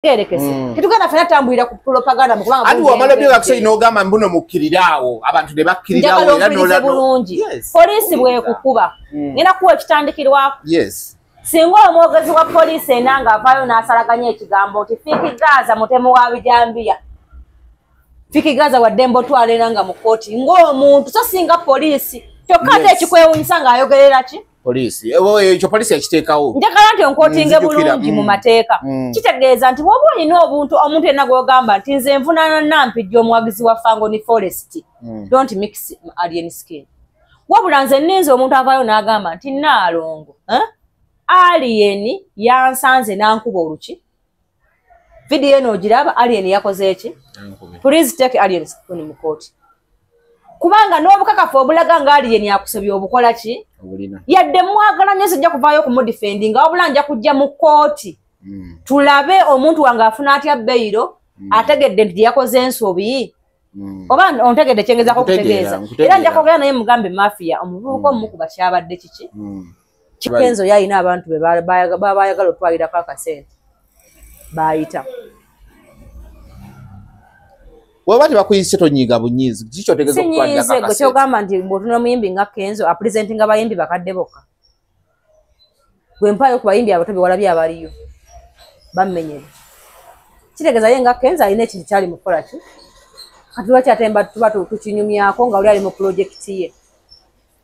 gerekese kitugana fena tambulira ku propaganda mukubanga ati wamala byo akuse inogamba mbuno mukkirirawo abantu ne bakkirirawo era nola bulungi police bwe kukuba ngena kuwa kitandikirwa singa omwogezi wa police enanga avayo n'asalaganya ekigambo nti Fikigaza mutemu wa bijambia Fikigaza wa Dembo twale nanga mu koti ng'omuntu so singa police kyokka ekikwewunyisa ng'ayogerera ki police ekyo police yakiteekawo njagala nti onkotinge bulungi mu mateeka kitegeeza nti bw'oba olina omuntu yenna gw'ogamba nti nze nvunaana nampijja omwagizi wa Fangoni Forest don't mix alien skin wabula nze nninza omuntu avaayo n'agamba nti Naalongo alien yansanze n'ankuba oluki video eno ogiraba alien yakoze eki please take alien skin mu kooti kubanga n'obukakafu obulaga nga alien yakusabye obukola ki yadde mwagala nnyo sijja kuvaayo kumudifendi nga wabula nja kujja mu kooti tulabe omuntu wange afuna atya beyiro ategedde nti yakoze ensobi oba ontegedde kyengezaako okutegeeza era nja kwogera naye mugambe mafia omuvubuka omukuba kyabadde kiki Kikenzo yayina abantu be bayagala otwalirako akasente bayita wabati bakuyise tonyiga bunyizi kicho tegeza okutwalira akasente sinyize kyogamba nti mbotuna muyimbi nga Kenzo apresentinga bayimbi bakadde bokka gwe mpayo ku bayimbi abato be walabye abaliyo bamenyere kitegeza ye nga Kenzo alina ekintu kyali mukola ki kati lwaki atemba tuba tukinyumyako nga oli ali mu project ye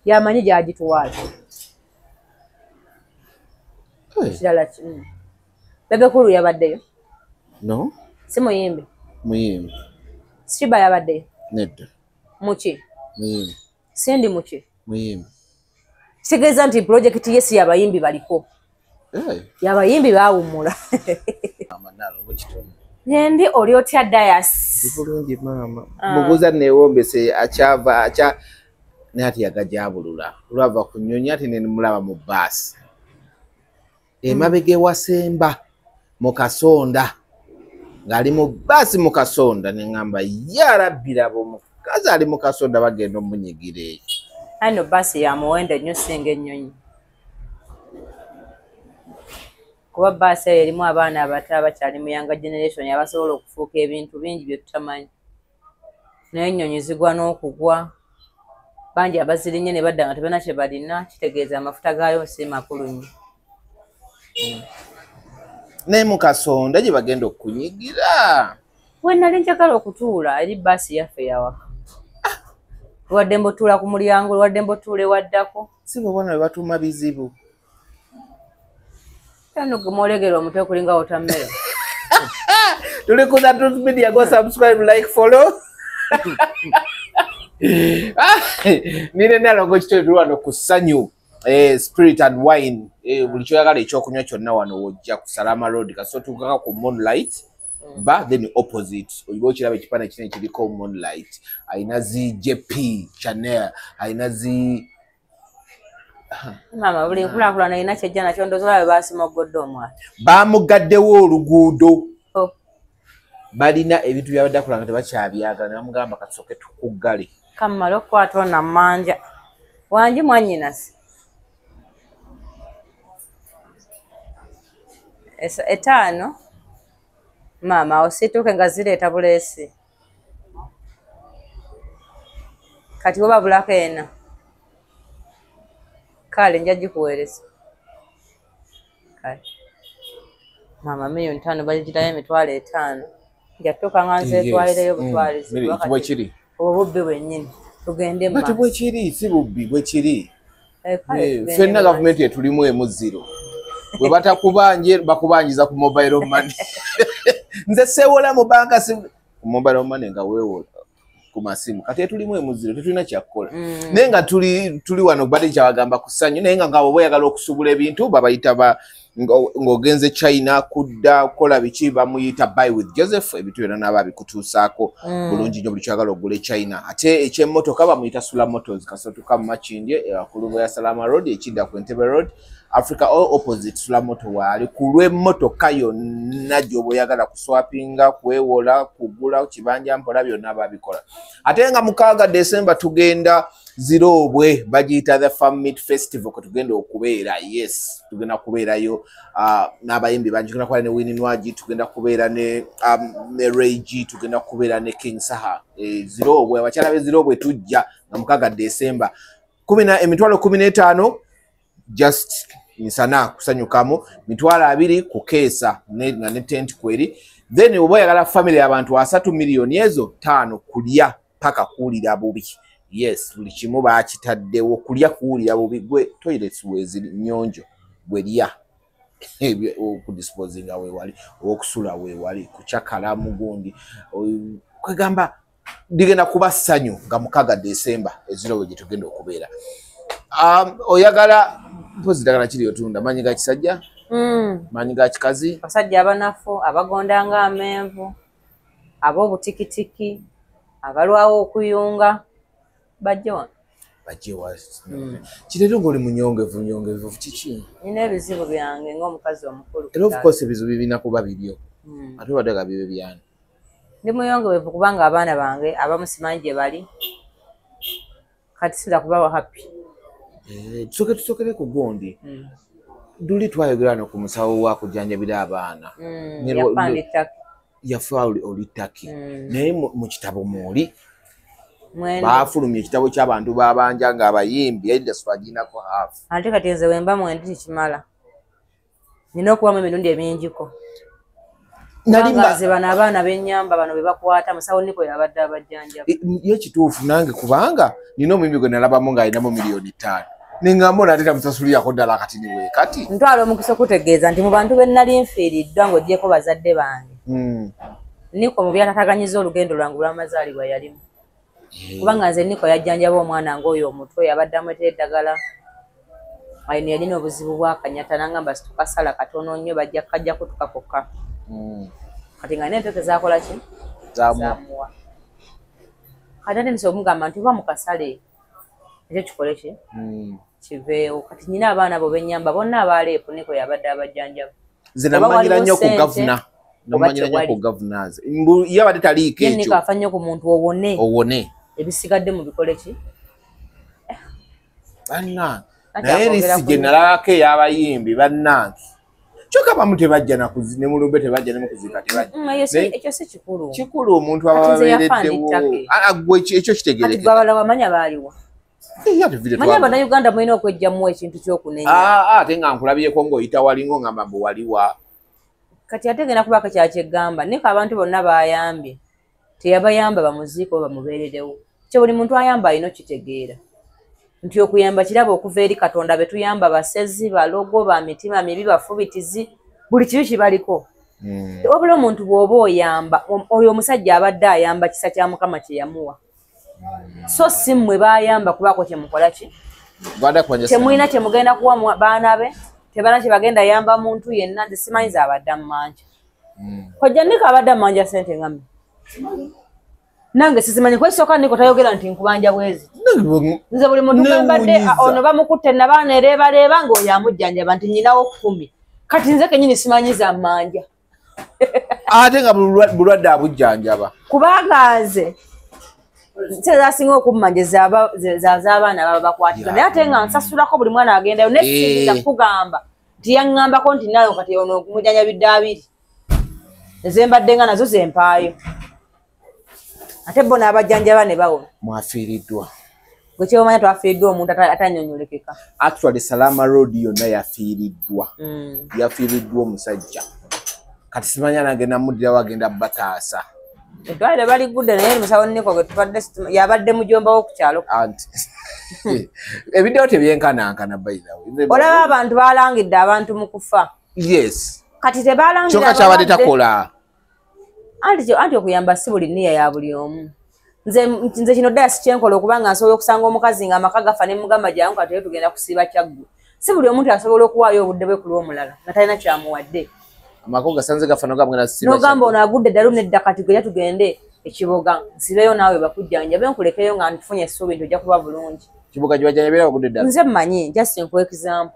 yamanyi gyagituwala kirala ki bebe kulu yabaddeyo no si muyimbi Siba yabaddeyo nedda muki muyimbi sendi muki muyimbi kitegeeza nti project ye si yabayimbi baliko yabayimbi baawummula nendi oli otya Dias bulungi maama mubuuza neewombese akyava nati yagajabulula lwava ku nnyonyi ati ne mulaba mu baasi emabege wasemba mu Kasonda ngali mu baasi mu Kasonda neŋŋamba yarabbira bomukazi ali mu Kasonda bagenda omunyigire ano baasi ya muwendo nnyo singa ennyonyi kuba baasi eyo erimu abaana abato abakyali mu younger generation abasobola okufuuka ebintu bingi bye tutamanyi naye ennyonyi zigwa n'okugwa bangi abazirinnye ne badda nga tebana kye balina kitegeeza amafuta gaayo si makulu nnyo ne mu Kasonda gye bagenda okunyigira we nali njagala okutuula eri baasi yaffe yawaka lwadde mbotuula ku mulyango lwadde mbotuule waddako si bwobona bwe batuuma bizibu ano gemwolegera omutwe kulinga wotammere tuli ku Truth Media go subscribe like follow nine Naalongo kitwetuli wano ku ssanyu spirit and wine buli kyoyagala ekyokunywa kyonna wano wojja ku Salama Road kasotukaka ku Moonlight ba then opposite oyibo kiraba ekipande kino ekiriko Moonlight ayina zi JP Chanel ayina zi mama buli nkulakulana ayina kyejja nakyo ndozolawe baasimogodde omwana bamugaddewo oluguudo balina ebintu byabadde akola nga tebakyabyagala ne bamugamba kasooke tukuggale kammala okukwata onamanja wangi mwannyinasi etaano mama osituuke nga zireeta buleesi kati woba bulako ena kale nja gikuweereza kale mama miliyoni 5 bagirayo emitwalo 5 njatuuka nga nzeetwalireyo butwalizi obubbi bwennyini tugende maaso bwekiri si bubbi bwekiri ffenna gavumenti etulimu emu 0 bwe batakubanje bakubanjiza ku mobile money nze seewola mu banka ku mobile money nga weewola ku masimu kati etulimu emu 0 tetulina kyakukola naye nga tuli wano badde kyabagamba ku ssanyu naye nga ngabo boyagala okusubula ebintu babayita ng'ogenze China kudda kola biki bamuyita buy with Joseph ebintu byonna n'aba bikutuusaako bulungi nnyo buli kyagala ogule China ate ekyemmotoka bamuyita Sula Motors kasotuka mu Makindye ku lubo ya Salama Road ekidda ku Entebbe Road Africa all opposite Sula Motor waali ku lw'emmotoka yonna gy'oba oyagala kuswapinga kwewola kugula kibanja mpola byonna babikola ate nga 6 December tugenda Zirobwe bagiyita the Farm Meat Festival ko tugenda okubeera. Yes, tugenda kubeerayo n'abayimbi bangi, tugenda kubeera ne Winnie Nwagi, tugenda kubeera ne Ray G, tugenda kubeera ne King Saha. Zirobwe abakyala be Zirobwe tujja nga 6 December. Emitwalo 15 just nsana kusanyukamu, 20 kukeesa nga ne tent kweri. Then oba oyagala family y'abantu 3 million ezo 5 kulya paka kuwulira bubi. Yes, buli kimu baakitaddewo, kulya kuwulira bubi. Gwe toilets weziri nnyonjo bwerya okudisposinga weewali, okusula weewali, kucakala mugundi. Kwegamba digenda kuba ssanyu nga 6 December Zirobwe gye tugenda okubeera. Oyagala mpozi ddagala kiri otunda manyi ga kisajja? Manyi ga kikazi? Basajja abanafu, abagonda nga amenvu, ab'obutikitiki, abalwawo okuyunga. Bajja Kirero ng'oli munyongevu kiki? Nina ebizibu byange ng'omukazi omukulu. Era of course ebizibu bibina kuba bibyo. Ate waddaga bibe byani. Ndi muyongevu kubanga abaana bange abamu simanyi gye bali. Kati sira kubawa happy. Tusokere ku gondi. Duli twayogera no ku musawo wa kujjanjabira abaana. Yafa oli ttaki. Naye mu kitabo mwoli baafulumya ekitabo ky'abantu babanja nga abayimbi yadda swaginako hafu. Ate kati nze wemba mwendi tikimala. Nina okubamu emirundi emingiko. Nalimbaze bano abaana b'ennyamba bano be bakwata musawo Niko yabadde abajjanjaba. Ye kituufu nange kubanga nina omuyimbi gwe nalabamu ng'alinamu miliyoni 5. Nengamba nateeta musasulirako ddala kati ni weekati. Ntwala omukisa okutegeeza nti mu bantu be nnali nfiiriddwa ng'oggyeko bazadde bange. Niko mu byatataganyiza olugendo lwange olw'amazaalibwa yalimu. Kubanga nze Niko yajjanjaba omwana ng'oyo omutwe yabadde amwetera eddagala. Ayo yalina obuzibu bw'akanyata n'angamba situkasala katono nnyo bajja kajja kutukakokka. Kati nga n'entoke zaakola ki? Zaamuwa. Kati ate nsobola omugamba nti oba mukasale ekyo kikole ki? Kiveewo. Kati nyina abaana bo b'ennyamba bonna abaaleepo Niko yabadde abajjanjaba. Nze namanyira nnyo ku gavuna. Namanyira nnyo ku gavunaze. Yabadde taliiko ekyo. Niko afa nnyo ku muntu owone. Owone. Ebisigadde mu bikole ki? Bannange. Naye erisi gye nalabako ey'abayimbi bannange. Kyokka abamu tebajja ne mulumbe tebajja ne mukuzika tebajja. Ekyo si kikulu. Kikulu omuntu aba abeereddewo. Gwe ekyo kitegerekeka. Kati gwabala wamanya baaliwa. Manya Bannayuganda mulina okwejjamu ekintu ky'okunenya. Ate nga nkulabyeko ng'oyita walingo nga mambo waliwa. Kati ate genda kubaako kyakyegamba. Niko abantu bonna bayambye. Teyabayamba bamuziiko bamubeererewo. Kyo buli muntu ayamba alina okitegeera. Nti okuyamba kirabo okuva eri Katonda be tuyamba basezi, balogo, ba mitima mibi, bafubitizi, buli kibi kibaliko. Wabula omuntu bw'oba oyamba, oyo omusajja abadde ayamba kisa kya Mukama kye yamuwa. So si mmwe bayamba kubaako kye mukola ki? Temulina kye mugenda kuwa baana be, tebana kye bagenda yamba muntu yenna, nze simanyi z'abadde amanja. Kojja Niko abadde amanja ssente nga mme. Nange sizimanyi kwesooka Niko tayogera nti nkubanja bwezi. Nze buli muntu gambadde ono bamukutte nabaana ereebaleeba ng'oyo amujjanjaba nti nyinawo 10. Kati nze kennyini simanyi za mmanja. Ate nga bulwadde abujjanjaba. Kubanga nze zasinga okummanja z'abaana baba bakwatira. Naye ate nga nsasulako buli mwana agendayo nesinza kugamba nti yaŋŋambako nti nayo kati ono mujjanjabidde 2. Ezembadde nga nazo zempaayo. Ate bo n'abajjanjaba ne bawona. Mwafiiriddwa. Gwe kyomanya twafiiriddwa omuntu atanyonyolekeka. Actually Salama Road yonna yafiiriddwa. Yafiiriddwa omusajja. Kati simanya nagenda muddirawo agenda bataasa. Eddwaliro baligudde naye musawo Niko gwe tubadde yabadde mujomba wo ku kyalo. Ebidewo tebyenkanankana by the way. Olaba abantu balangidde abantu mu kufa. Yes. Kati tebalangidde. Kyokka kyabadde takola. Anti okuyamba si buli nniya ya buli omu. Nze kino ddala sikyenkola okubanga nsobola okusanga omukazi nga amaka gafa ne mugamba jangu kati tugenda kusiiba kyaggu. Si buli omuntu asobola okuwaayo obudde bwe ku lw'omulala nga talina kyamuwadde. Amako gasanze gafa nogamba nga siba. Nogamba ono agudde ddalu nedda kati gwe tugende ekiboga nsibeyo naawe bakujjanjabe nkulekeyo nga ntufunye essuubi nti ojja kuba bulungi. Kiboga gye bajjanjabira bagudde ddalu. Nze mmanyi just for example.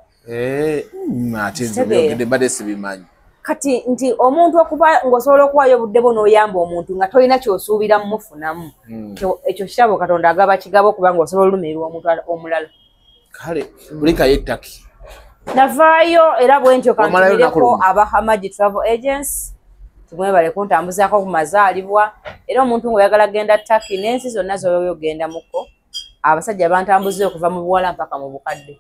Ate nze byogedde mbadde sibimanyi. kati nti omuntu okuba ngosobola okuwayo obudde bwo n'oyamba omuntu nga tolina kyosuubira mumufunamu ekyo kitabo Katonda agaba kigabo kubanga osobola olumirirwa omuntu omulala kale bulikayo ettaki navaayo era bwentyo kantumireko aba Hamaji Travel Agents tumwebale kuntambuzaako ku mazaalibwa era omuntu ng'oyagala genda Turkey n'ensi zonna z'oyogenda muko abasajja bantambuze okuva mu buwala mpaka mu bukadde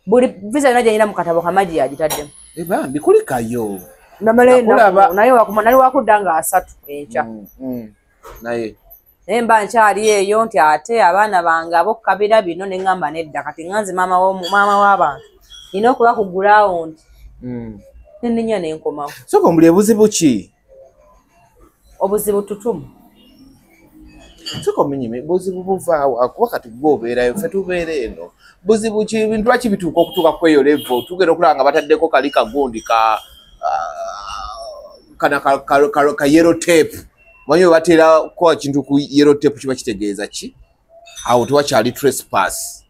buli visa yonna gy'alina mu katabo Hamaji yagitaddemu bambi kulikayo naye nali wakudda nga 3 enkya naye mba nkyali eyo nti ate abaana bange abokkabira bino ne ŋŋamba nedda kati nganze maama w'abantu nina okuba ku ground neninya nenkomawo soka mbuli ebuzibu ki obuzibu tutumu soka omenyime buzibu buvaawo akuba kati gwe obeerayo ffe tubeera eno buzibu ki bintu lwaki bituuka okutuuka kweyo levo tugenda okulaba nga bataddeko kali kagundi ka yellow tape manyi batera kwa kintu ku yellow tape kiba kitegeeza ki awo tewakyali trespass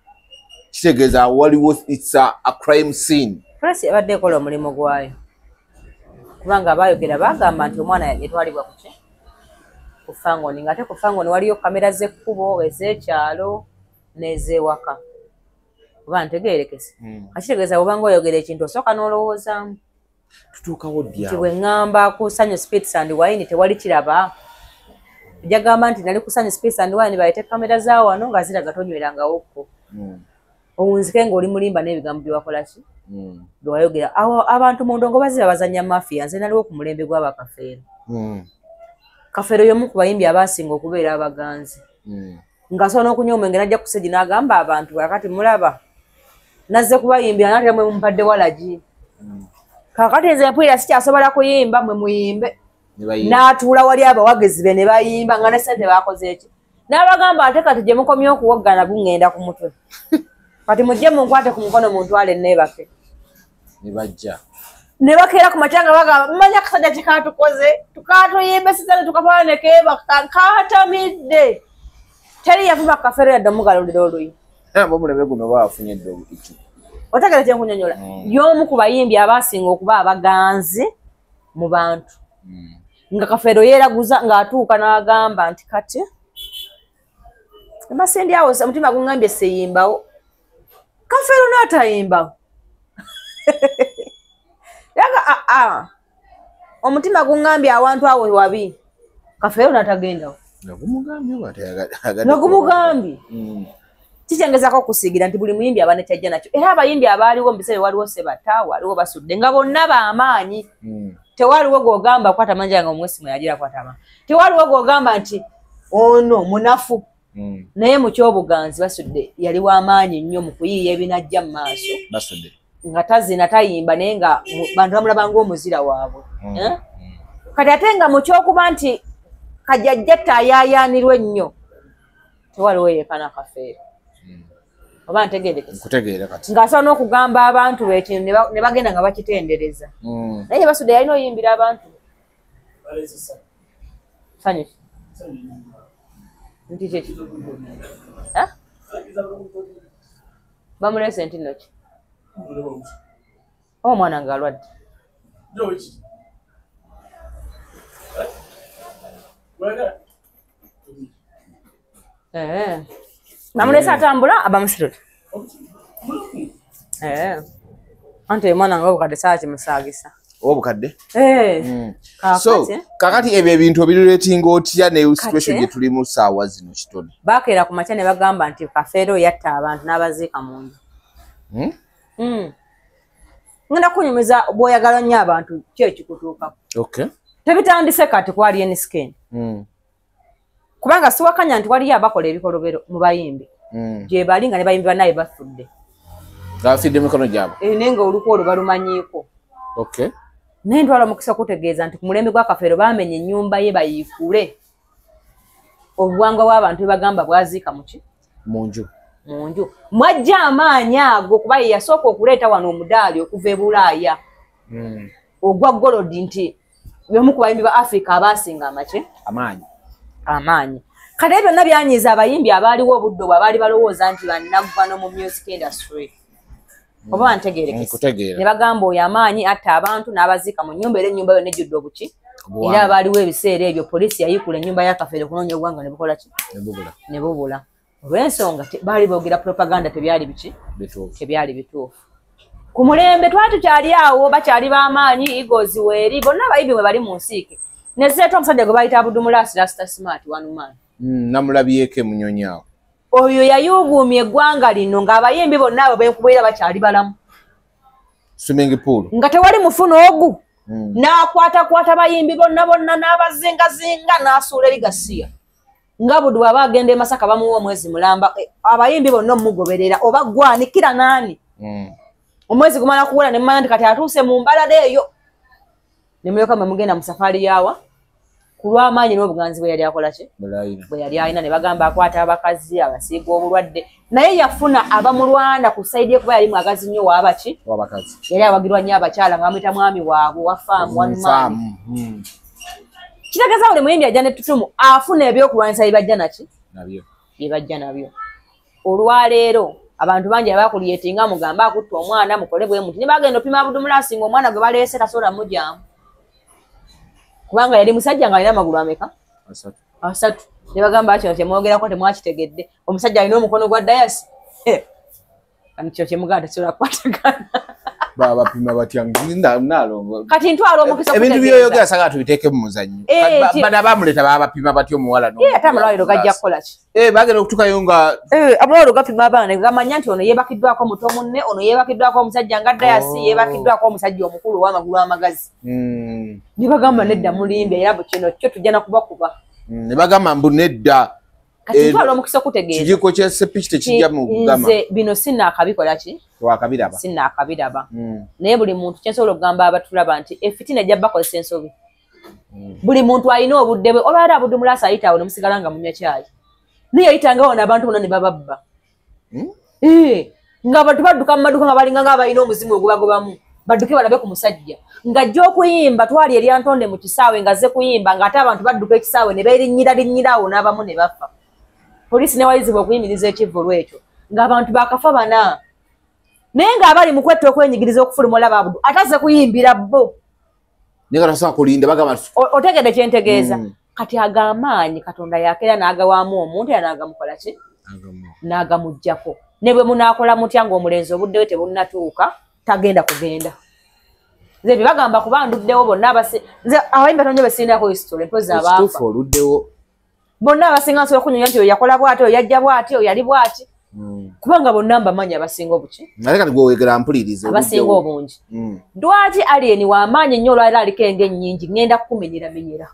kitegeeza waliwo it's a crime scene press ebadde ekola omulimu gwayo kubanga abayogera bagamba nti omwana yetwalibwa kuki ku Fangoni ng'ate ku Fangoni waliyo kamera z'ekkubo ez'ekyalo n'ez'ewaka oba ntegeerekese akitegeeza bwobanga oyogera ekintu osooka n'olowoozaamu tutuukawo dyawo nti bwe ŋŋamba ku Sanyu Spirits and Wine tewali kiraba jagamba nti nali ku Sanyu Spirits and Wine bayite kamera za wano nga ziraga tonywerangawokko owunzike ng'oli mulimba n'ebigambo byewakola ki bwewayogera abantu mu ndongo baziba bazanya mafiya nze naliwo ku mulembe gw'abakafeero kafeero y'omu ku bayimbi abaasinga okubeera abaganzi ng'asobola n'okunywa omwenge najja ku segi n'agamba abantu kakati mulaba nazze kubayimbira nate mwe mumpadde walagi kakati nze mpulira sikyasobola kuyimba mwe muyimbe n'atuula wali abawagezi be ne bayimba nga ne ssente baakoze eki n'abagamba ate kati gye mukomye okuwoggana bungenda ku mutwe kati mujje munkwate ku mukono muntwale neebake nebajja ne bakeera ku makyanga bagamba mumanya akasajja kikatukoze tukatuyimbe sisane tukatwala ne keebaka katamidde teri yavuma kafeero yadde omugalulira oluyi omuleme guno baafunye edde iki otegere kyenkunyonyola y'omu ku bayimbi abaasinga okuba abaganzi mu bantu nga kafeero yeeraguza ng'atuuka n'agamba nti kati embasindi awo omutima guŋŋambye seyimbawo kafeero n'atayimbawo yaga omutima guŋŋambye awantu awo wabi kafeero n'atagendawo nagumugambye kikyengezako okusiigira nti buli muyimbi aba nekyajja nakyo era abayimbi abaaliwo mu biseera waliwo Sebata waliwo Basudde nga bonna b'amaanyi tewaliwo gw'ogamba kwata manja nga omwesimu yagira kwata amaanyi tewaliwo gw'ogamba nti ono munafu naye mu kyobuganzi Basudde yali w'amaanyi nnyo mu kuyiiya ebinajja mu maaso nga tazina tayimba naye nga bantu bamulaba ng'omuzira waabwe kati ate nga mu kyokuba nti kajjajjatta ayaayaanirwa ennyo tewaliwo yeekana kafeero oba ntegeerekese ng'asobola n'okugamba abantu bekintu ne bagenda nga bakitendereza naye Basudde yalina oyimbira abantu sanyuki nti kyeki bamulese nti noki omwana nga alwadde namulese atambula abamusirule anti omwana nga obukadde saa kimusaagisa obukadde so kakati ebyo ebintu obiruletinga otya ne situation gye tulimu saawa zino kitone bakeera ku makya ne bagamba nti kafeero yatta abantu n'abaziika mu nju ngenda kunyumiza bw'oyagala nnyo abantu ki ekikutuukako tebitandise kati kwali ensken kubanga siwakanya nti waliyo abakola ebikolobero mu bayimbi gye bali nga ne bayimbi bannaye bafudde bafidde emikono gyabwe naye nga olukwa olwo balumanyiiko naye ntwala omukisa okutegeeza nti ku mulembe gwa kafeero baamenya ennyumba ye bayiikule obuwangwa bw'abantu bebagamba bwaziika muki mu nju mwajja amaanyi ago kuba ye yasooka okuleeta wano omudaali okuva e Bulaaya ogwa golodi nti y'omu ku bayimbi ba Africa abaasinga amaanyi kati ebyo byonna byanyiza abayimbi abaaliwo obudde obwo abaali balowooza nti bannaguvano mu music industry oba ntegeerekese ne bagamba oyo amaanyi atta abantu n'abaziika mu nnyumba era ennyumba yo nejjudde obuki era abaaliwo ebiseera ebyo poliisi yayikula ennyumba yakafeere okunoonya obuwanga ne bukola ki ne bubula olw'ensonga baali boogera propaganda tebyali biki tebyali bituufu ku mulembe twali tukyali awo bakyali b'amaanyi igozi weeri bonna abayimbi bwe bali mu nsiike ne zeeta omusajja gwe bayita abudumulasi rasta smart wanumaani namulabyeko emunyonyi awo oyo yayuguumya eggwanga lino ng'abayimbi bonna abo benkubeera bakyali balamu swimming pool nga tewali mufuno ogu n'akwatakwata abayimbi bonna n'abazingazinga n'asuula erigasiya nga budi bw'aba agenda e Masaka bamuwa omwezi mulamba abayimbi bonna omugoberera oba gwanikira naani omwezi gumala kuwula ne mmanya nti kati atuuse mu mbalala eyo ne mulyoka mwe mugenda mu safaari yawa ku lw'amaanyi n'obuganzi bwe yali akola ki bwe yali alina ne bagamba akwata abakazi abasiiga obulwadde naye yafuna abamulwana ku sayidi ye kuba yali mwagazi nnyo waabaki yali awagirwa nnyo abakyala nga bamuyita mwami waabwe wafaamu wanumaani kitegeeza buli muyimbi ajja nettutumu afuna ebyokulwanyisa byebajja naki byebajja nabyo olwaleero abantu bangi abakuliyetinga mugamba akutta omwana mukole bwe muti ne bagenda opima abudumulasi nga omwana gwe baleese tasobola mujjamu kubanga yali musajja nga alina amagulu ameka 3 ne bagamba kino kyemwogerako temwakitegedde omusajja alina omukono gwa dayasi kino kyemugamba tesobola kukwatagana babapima batya nalongo kati ntwala omukisa ebintu byoyogera sanga tubiteeke mu muzannyo bana bamuleta babapima batya omuwala ate amalwaliro gajja kukola ki bagenda okutukayo nga amalwaliro gapima abaana ne gamanya nti ono yeebakiddwako muto munne ono yeebakiddwako omusajja nga dayasi yeebakiddwako omusajja omukulu ow'amagulu amagazi ne bagamba nedda mulimbe era kino kyo tujja nakubakuba ne bagamba mbu nedda kati ntwala omukisa okutegeeza kijiko kya sepiki tekijja mu kugamba nze bino sinnaakabikola ki wakabiraba sinnaakabiraba naye buli muntu kyensobola okugamba abatulaba nti efitina ejja bakozesa ensobi buli muntu alina obudde bwe olwali abudumulasi ayitaawo ne musigala nga munywa cyayi naye yayitangawo n'abantu bonna ne bababba ng'abantu badduka mu maduka nga balinga ng'abalina omuzimu ogubagobamu badduke balabe ku musajja ng'ajja okuyimba twali eryantonde mu kisaawe ng'azze kuyimba ng'ate abantu badduka ekisaawe ne beerinnyiralinnyirawo n'abamu ne bafa poliisi newayizibwa okuyimiriza ekivvulu ekyo ng'abantu bakafa bana naye ng'abali mu kwetta okwenyigiriza okufuluma olaba abudu atazze kuyimbira bo otegedde kyentegeeza kati ag'amaanyi katonda yakeera n'agawaamu omuntu era n'agamukola ki n'agamuggyako ne bwe munaakola mutya ng'omulenzi obudde we tebunnatuuka tagenda kugenda nze bye bagamba kuba nduddewo bonna nze abayimbi batonyo besinako history mpozi abaafa bonna abasinga nsobola okunyumya nti oyo yakola bw'ati oyo yajja bw'ati oyo yali bw'ati kubanga bonna mbamanyi abasinga obuki abasinga obungi lwaki alien w'amaanyi nnyo olwali aliko engeri nnyingi ŋŋenda kukumenyeramenyera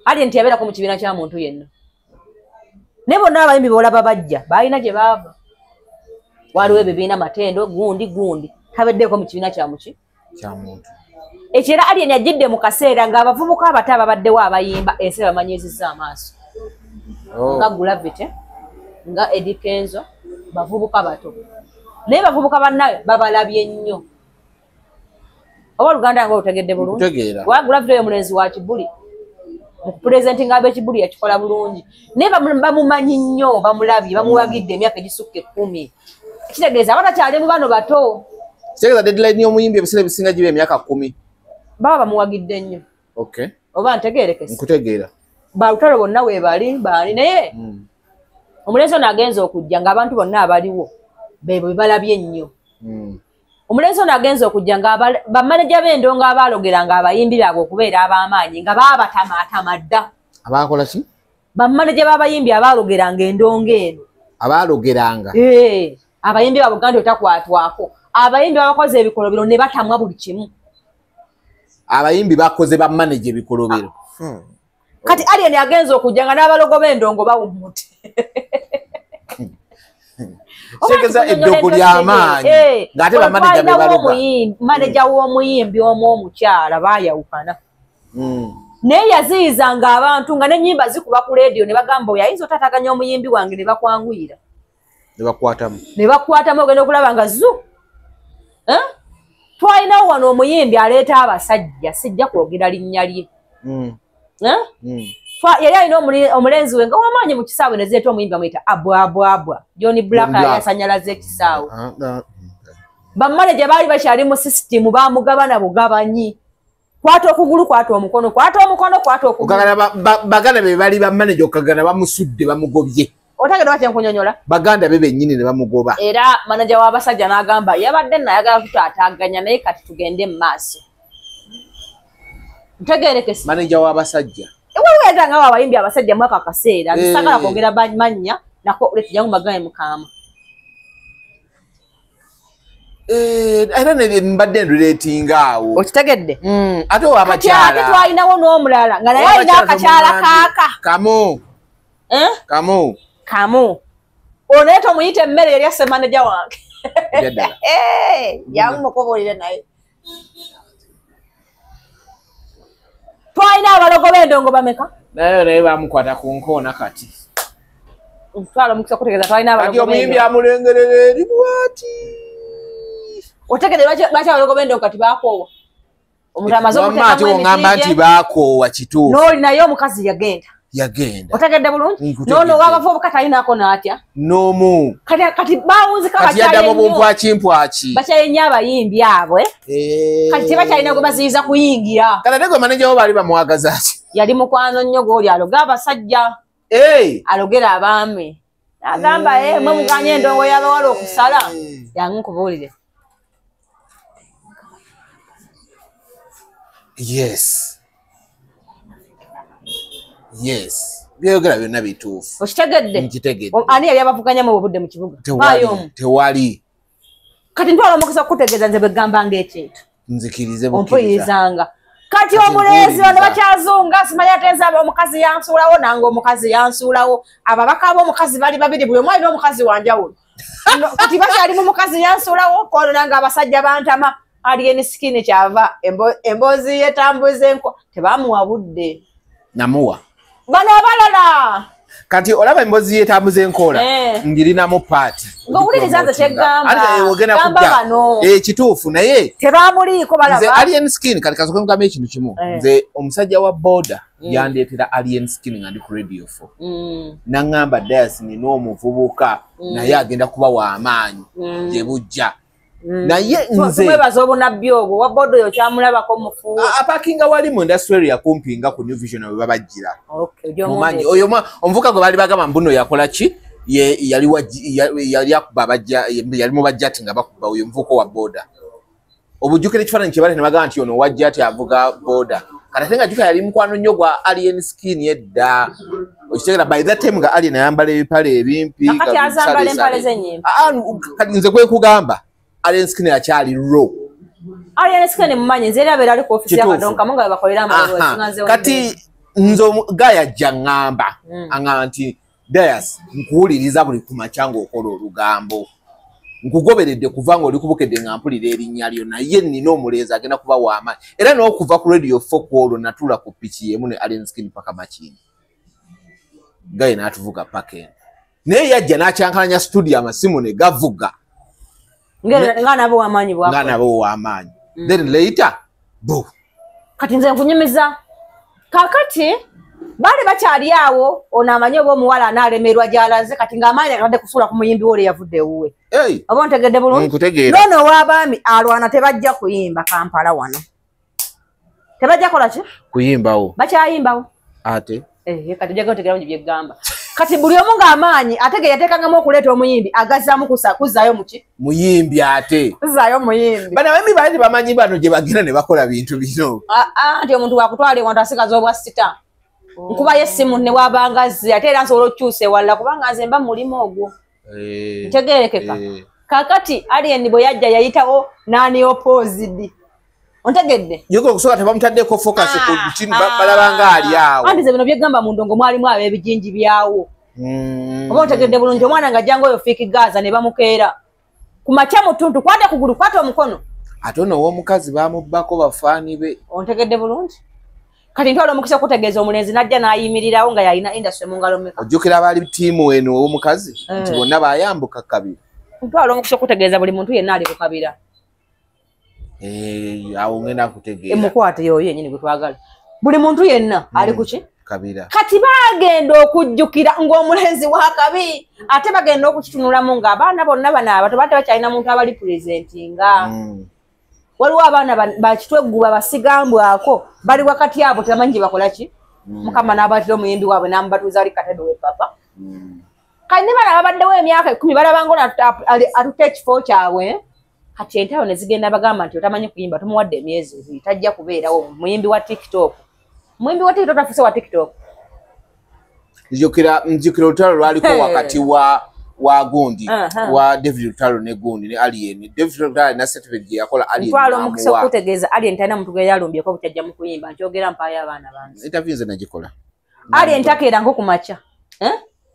alien teyabeerako mu kibiina kya muntu yenna naye bonna abayimbi boolaba bajja baalina gye baava waliwo ebibiina matendo gundi tabeddeko mu kibiina kya muki kya muntu ekyo era alien ajjidde mu kaseera ng'abavubuka abato ababaddewo abayimba ensi bamanyizizza amaaso nga Gravity nga Eddie Kenzo bavubuka bato naye bavubuka bannawe babalabye nnyo oba Luganda nga otegedde bulungi wa Gravity oyo mulenzi wa Kibuli mu kupulezenti nga ab'Ekibuli yakikola bulungi naye bamumanyi nnyo bamulabye bamuwagidde emyaka egisukka 10 kitegeeza abatakyali mu bano bato kitegeeza deadline y'omuyimbi ebiseera ebisinga giba emyaka 10 baba bamuwagidde nnyo oba ntegeerekese nkutegeera balutalo bonna weebali baali naye omulenzi ono agenza okujja ng'abantu bonna abaliwo bebo bebalabye nnyo omulenzi ono agenza okujja nga bamaneja b'endongo abaalogera ng'abayimbi baabwe okubeera ab'amaanyi nga baabatamaatama dda abaakola ki bamaneja b'abayimbi abaalogeranga endongo eno abaalogeranga abayimbi baabwe gandi otakwatwako abayimbi abakoze ebikolobero ne batamwa buli kimu abayimbi bakoze bamaneja ebikolobero kati alien agenza okujja nga n'abalogo b'endongo bawumuti kitegeeza eddogo ly'amaanyi ng'ate bamaneja be baloga maneja w'omuyimbi omu omukyala baayawukana naye yaziyizanga abantu nga n'ennyimba zikuba ku leediyo ne bagamba oyo ayinza otataganya omuyimbi wange ne bakwanguyira ne bakwatamu ogenda okulaba nga zu twalinawo wano omuyimbi aleeta abasajja sijja kwogera linnya lye yali alina omulenzi we nga wamaanyi mu kisaawe ne zeeta omuyimbi amuyita abwabwabwa John Black yasanyalaza ekisaawe bamanager bali bakyali mu system bamugabana bugabanyi kwata okugulu kwata omukono kwata okugulu baganda be bali bamanager okagana bamusudde bamugobye otagenda batya nkunyonyola baganda be bennyini ne bamugoba era manager w'abasajja n'agamba yabadde nayagala kutaataganya naye kati tugende mu maaso ntegeerekese manager w'abasajja ewaliweta nga abayimbi abasajja mwaka kaseera nsagala kwogera mannya nako letujjangu magaye mukama era mbadde nduleetinga awo okitegedde ate owabakyala ate twalinawo n'omulala nga naye alina akakyala kaaka kamu onaye tomuyita emmere yali asse manager wange yamumukobolire naye twalina abalogo b'endongo bameka naye bamukwata ku nkoona kati twala mukisa kutegeeza twalina abalogo omuyimbi amulengerera eri bwati otegede lwaki abalogo b'endongo kati bakoowa omuntu amaze okuteekamu ongamba nti bakoowa kituufu n'oli naye omukazi yagenda otegedde bulungi nono wabavubuka talinako n'atya n'omu kati bawunzika yaddamu bumpwakimpwaki bakyalenya abayimbi abwe kati tebakyalina gwe baziyiza kuyingira kati ate gwe manager wo baali bamwagaza ati yali mukwano nnyo gwoli aloga abasajja alogera abaami agamba mwe muganya endongo y'abawala okusala yangu nkubuulire yes byogera byonna bituufu okitegedde ani yali abavuganya mu budde mu kibuga tewali kati ntwala omukisa okukutegeeza nze bwegamba ngaekintu nzikirize ompuyirizanga kati omulenzi bano bakyazunga simanyi ateeza omukazi yansuulawo nange omukazi yansuulawo ababaka b'omukazi bali babiri buli omu alina omukazi wanjawulo kati bakyali mu mukazi yansuulawo kono nange abasajja bantama alien skin kyava emboozi yetambuza enko tebamuwa budde namuwa bano abalala kati olaba emboozi yetambuza enkola ngirinamu paati ng'owuliriza nze kyegamba bano kituufu naye tebamuliiko balaba nze alien skin kati kasoke nkugambo ekintu kimu nze omusajja wa boda yandeetera alien skin nga ndi ku radio 4 naŋŋamba Dias nina omuvubuka naye agenda kuba w'amaanyi gye bujja naye nze mwebaza obunabbi obwo wabbodo oyo kyamulabako mufu apakinga wali mu industry area kumpinga ku New Vision we babajjira mumanyi oyo omuvuka gwe bali bagamba mbuno yakola ki yali akuba abajja yali mu bajjati nga bakuba oyo mvuko wa boda obujjukira ekifaananyi kye bali ne bagamba nti ono wajjati avuga boda kati ate nga juka yali mukwano nnyo gwa alien skin edda okitegera by that time nga alien ayambala ebipale ebimpi kati azambala empale z'ennyimpi kati nze kwe kugamba alien skin yakyali raw alien skin mumanyi nze era beera ali ku ofisi y'akadonkamu nga bakolera amalwezi kati nze gaya jja ŋŋamba aŋŋamba nti Dias nkuwuliriza buli kumakya ng'okola olugambo nkugoberedde kuva nga oli kubukedde nga mpulira erinnya lyo naye nina omulenzi agenda kuba w'amaanyi era n'okuva ku radio 4 ku olwo natuula ku piki yemu ne alien skin paka makindi gaye n'atuvuga paka eno naye yajja n'akyankalanya studio amasimu ne gavuga nga nabo w'amaanyi then later bo kati nze nkunyumiza kakati baali bakyali awo ono amanyi oba omuwala anaalemerwa gy'alaze kati ng'amaanyi akadde kusuula ku muyimbi wole yavudde ewuwe oba ntegedde bulungi noono ow'abaami alwana tebajja kuyimba Kampala wano tebajja kola ki kuyimbawo bakyayimbawo ate kati ojjaga otegera ngi byeggamba kati buli omu ng'amaanyi ate ge yateekangamu okuleeta omuyimbi agazzaamu kuzzaayo muki muyimbi ate kuzzaayo muyimbi bano abembi baali bamanyi bano gye bagenda ne bakola bintu bino nti omuntu wakutwala ewantu asigaza obwa sita nkubayo essimu ne wabangazze ate era nsobola okukyusa ewalala kubanga nze mba mulimu ogwo ntegerekeka kakati alien bwe yajja yayitawo nani opposed ontegedde yuko okusoka tebamutaddeko focus ku kino balabanga ali awo andize bino byegamba mu ndongo mwalimu ab'ebijinji byawo oba ontegedde bulungi omwana nga jjangu oyo fiiki gaza ne bamukeera ku makya mutuntu kwate kugulu kwate omukono ate ono ow'omukazi bamubbako bafaani be ontegedde bulungi kati ntwala omukisa okutegeeza omulenzi najja n'ayimirirawo nga yalina industry mu ngalo mmeka ojjukira abaali ttiimu eno ow'omukazi nti bonna bayambuka kabiri ntwala omukisa okutegeeza buli muntu yenna ali ku kabira awo ngenda kutegeera emukwate yoyo yennyini gwe twagala buli muntu yenna ali ku ki kabira kati bagenda okujjukira ng'omulenzi wa kabi ate bagenda okukitunulamu ng'abaana bonna bano abato bate bakyalina muntu abali purezentinga waliwo abaana bakitwegguba basigambwako bali wakati abo tebamanyi gye bakola ki mukama n'abatira omuyimbi waabwe n'amubatuuza ali katebe we papa kati ne bana babaddewo emyaka 10 balaba ng'ono atuta ekifo kyabwe kati entalo ne zigenda bagamba nti otamanyi kuyimba tumuwadde emyezi 2 tajja kubeerawo muyimbi wa TikTok tafuse wa TikTok njukira olutalo lwaliko wakati wa Gundi wa David Lutalo ne Gundi ne Alien David Lutalo na certificate gye yakola Alien ntwalo mukisa okutegeeza Alien talina muntu gwe yalumbyeko bukyajja mu kuyimba nkyogera mpaya abaana bange interview ze nagikola Alien takeera nko kumacha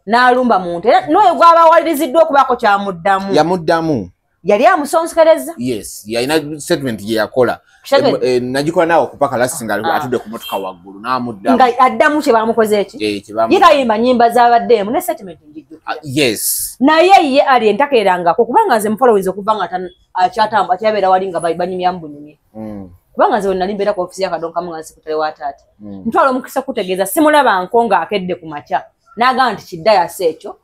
n'alumba muntu era n'oyo gw'abawaliriziddwa okubaako yamuddamu yali amusonsekereza yes yalina statement gye yakola nagikola naawe okupaka lasinga atudde ku motoka waggulu n'amuddamu nga addamu kye bamukoze eki ye tayimba nnyimba z'abaddeemu ne statement njijjukira yes naye ye Alien takeerangako kubanga nze mufolowinza okuva nga akyatamba akyabeera wali nga banyumyamu bunyumye kubanga nze wenali mbeera ku ofisi y'akadonkamu nga nsikutale wa taata ntwala omukisa kutegeeza simulabanko ng'akedde ku makya n'agamba nti kiddayasa ekyo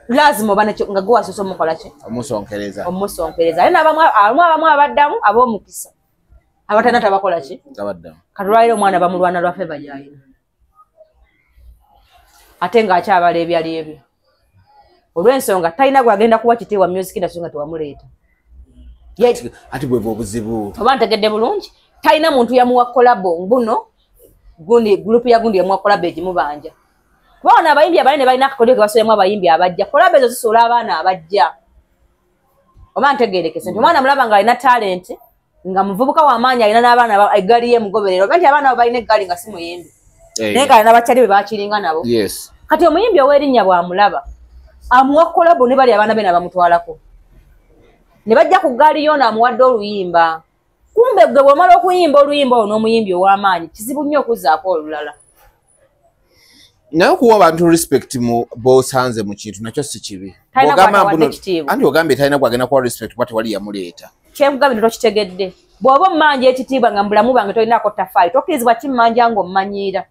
lazima oba nekyo nga gwe wasoose omukola ki omusonkereza aye abamu abaddamu ab'omukisa abatana tabakola ki katulwalira omwana bamulwana lwaffe bajayina ate ng'akyabala ebyali ebyo olw'ensonga talina gwagenda kuwa kitiibwa music industry nga tewamuleeta ati bwebwe obuzibu oba ntegedde bulungi talina muntu yamuwa kolabo buno gurupu ya Gundi yamuwa kolabo egimubanja kubona abayimbi abanene balina akakodyo ke basoyemu abayimbi abajja kolabo ezo zisobola abaana abajja oba ntegeerekese nti omwana mulaba nga alina talent nga muvubuka w'amaanyi alina n'abaana eggaali y'emugoberero oba nti abaana abo balina eggaali nga si muyimbi naye nga alina bakyali be bakiringa nabo kati omuyimbi ow'erinnya bw'amulaba amuwa kolabo ne bali abaana be n'abamutwalako ne bajja ku ggaali yo n'amuwadde oluyimba kumbe gwe bw'omala okuyimba oluyimba olwo n'omuyimbi ow'amaanyi kizibu nnyo okuzzaako olulala naye okuwa abantu respect mu bosanze mu kintu nakyo si kibi anti ogambye talina gwagenda kuwa respect kuba tewali yamuleeta kyenkugambye tokitegedde bw'oba ommanja ekitiibwa nga mubulamu bwange tolinako tafaayi tokkirizibwa kimmanja ng'ommanyiira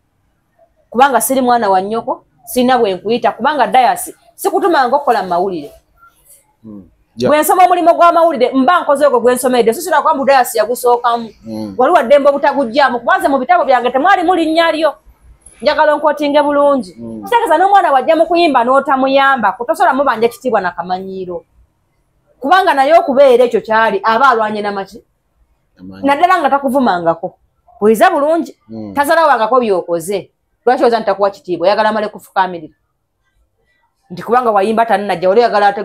kubanga siri mwana wa nnyoko sirina bwe nkuyita kubanga dayasi sikutumanga okukola mu mawulire bwe nsoma omulimo gw'amawulire mba nkoze ogwo gwe nsomedde susira kwambu dayasi yagusookamu waliwo ddembe obutagujjaamu kubanze mu bitabo byange temwali mu linnya lyo njagala nkootinge bulungi kitegeeza n'omwana wajja mu kuyimba n'otamuyamba kutosobola mubanja ekitiibwa nakamanyiiro kubanga naye okubeera ekyo kyali aba alwanye namaki naddala nga takuvumangako bwiza bulungi tazalawangako byokoze lwaki oza ntakuwa kitiibwa oyagala male kufukamirira nti kubanga wayimba tanajja wali oyagala ate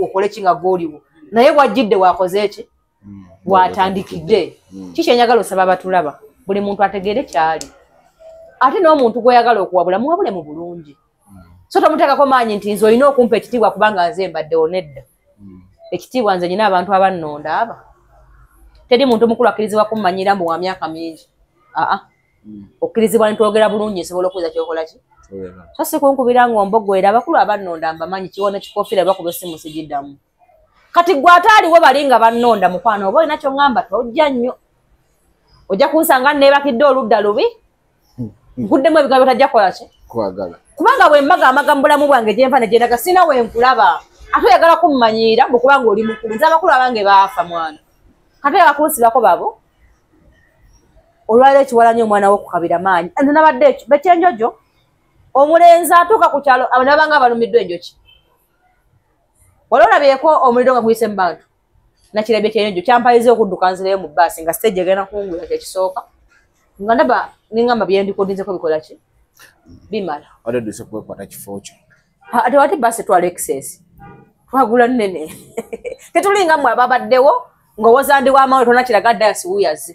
okole ki nga gwoliwo naye wajjidde wakoze eki watandikidde kikyenyagala osaba abatulaba buli muntu ategeere kyali ate n'omuntu gw'oyagala okuwabula muwabule mu bulungi so tomuteekako maanyi nti nze olina okumpa ekitiibwa kubanga nze mbaddewo nedda ekitiibwa nze nyina abantu abannonda aba teri muntu mukulu akkirizibwa kummanyira mbu wa myaka mingi okkirizibwa nitwogera bulungi nsobola okuweza kyokola ki so si kunkubira ng'omboggwera abakulu abannonda mbamanyi kiwona kikofiira bakuba essimu sigiddamu kati gwe ate aliwo bali nga bannonda mukwano oba olina kyoŋŋamba tojja nnyo ojja kunsanga neebakidde oludda lubi nkuddemu ebigambo tajja kukola ki kubanga bwe mbaga amagambo bulamu bwange gye nfa ne gye ndaga sirina we nkulaba ate oyagala kummanyiira mbu kubanga oli mukulu nze abakulu abange baafa mwana kate oyagala kunsibako babo olwaliro ekiwalanya omwana w'okukabira maanyi nze nabadde ekyo bekyenjojo omulenzi atuuka ku kyalo nabanga abalumiddwa enjoki wali olabyeko omuliro nga guyise mu bantu nakirabye ekyenjojo kyampaliza okudduka nzireyo mu bbaasi nga siteegi egenda kungula kyekisooka nga ndaba ningamba byendikodinzeko bikola ki bimala odeduse kwekwata kifo kyo ate wati basi twala excess twagula nnene tetulinga mmwe ababaddewo ng'owooza ndi w'amawulire tonakiraga dayasi wuyaze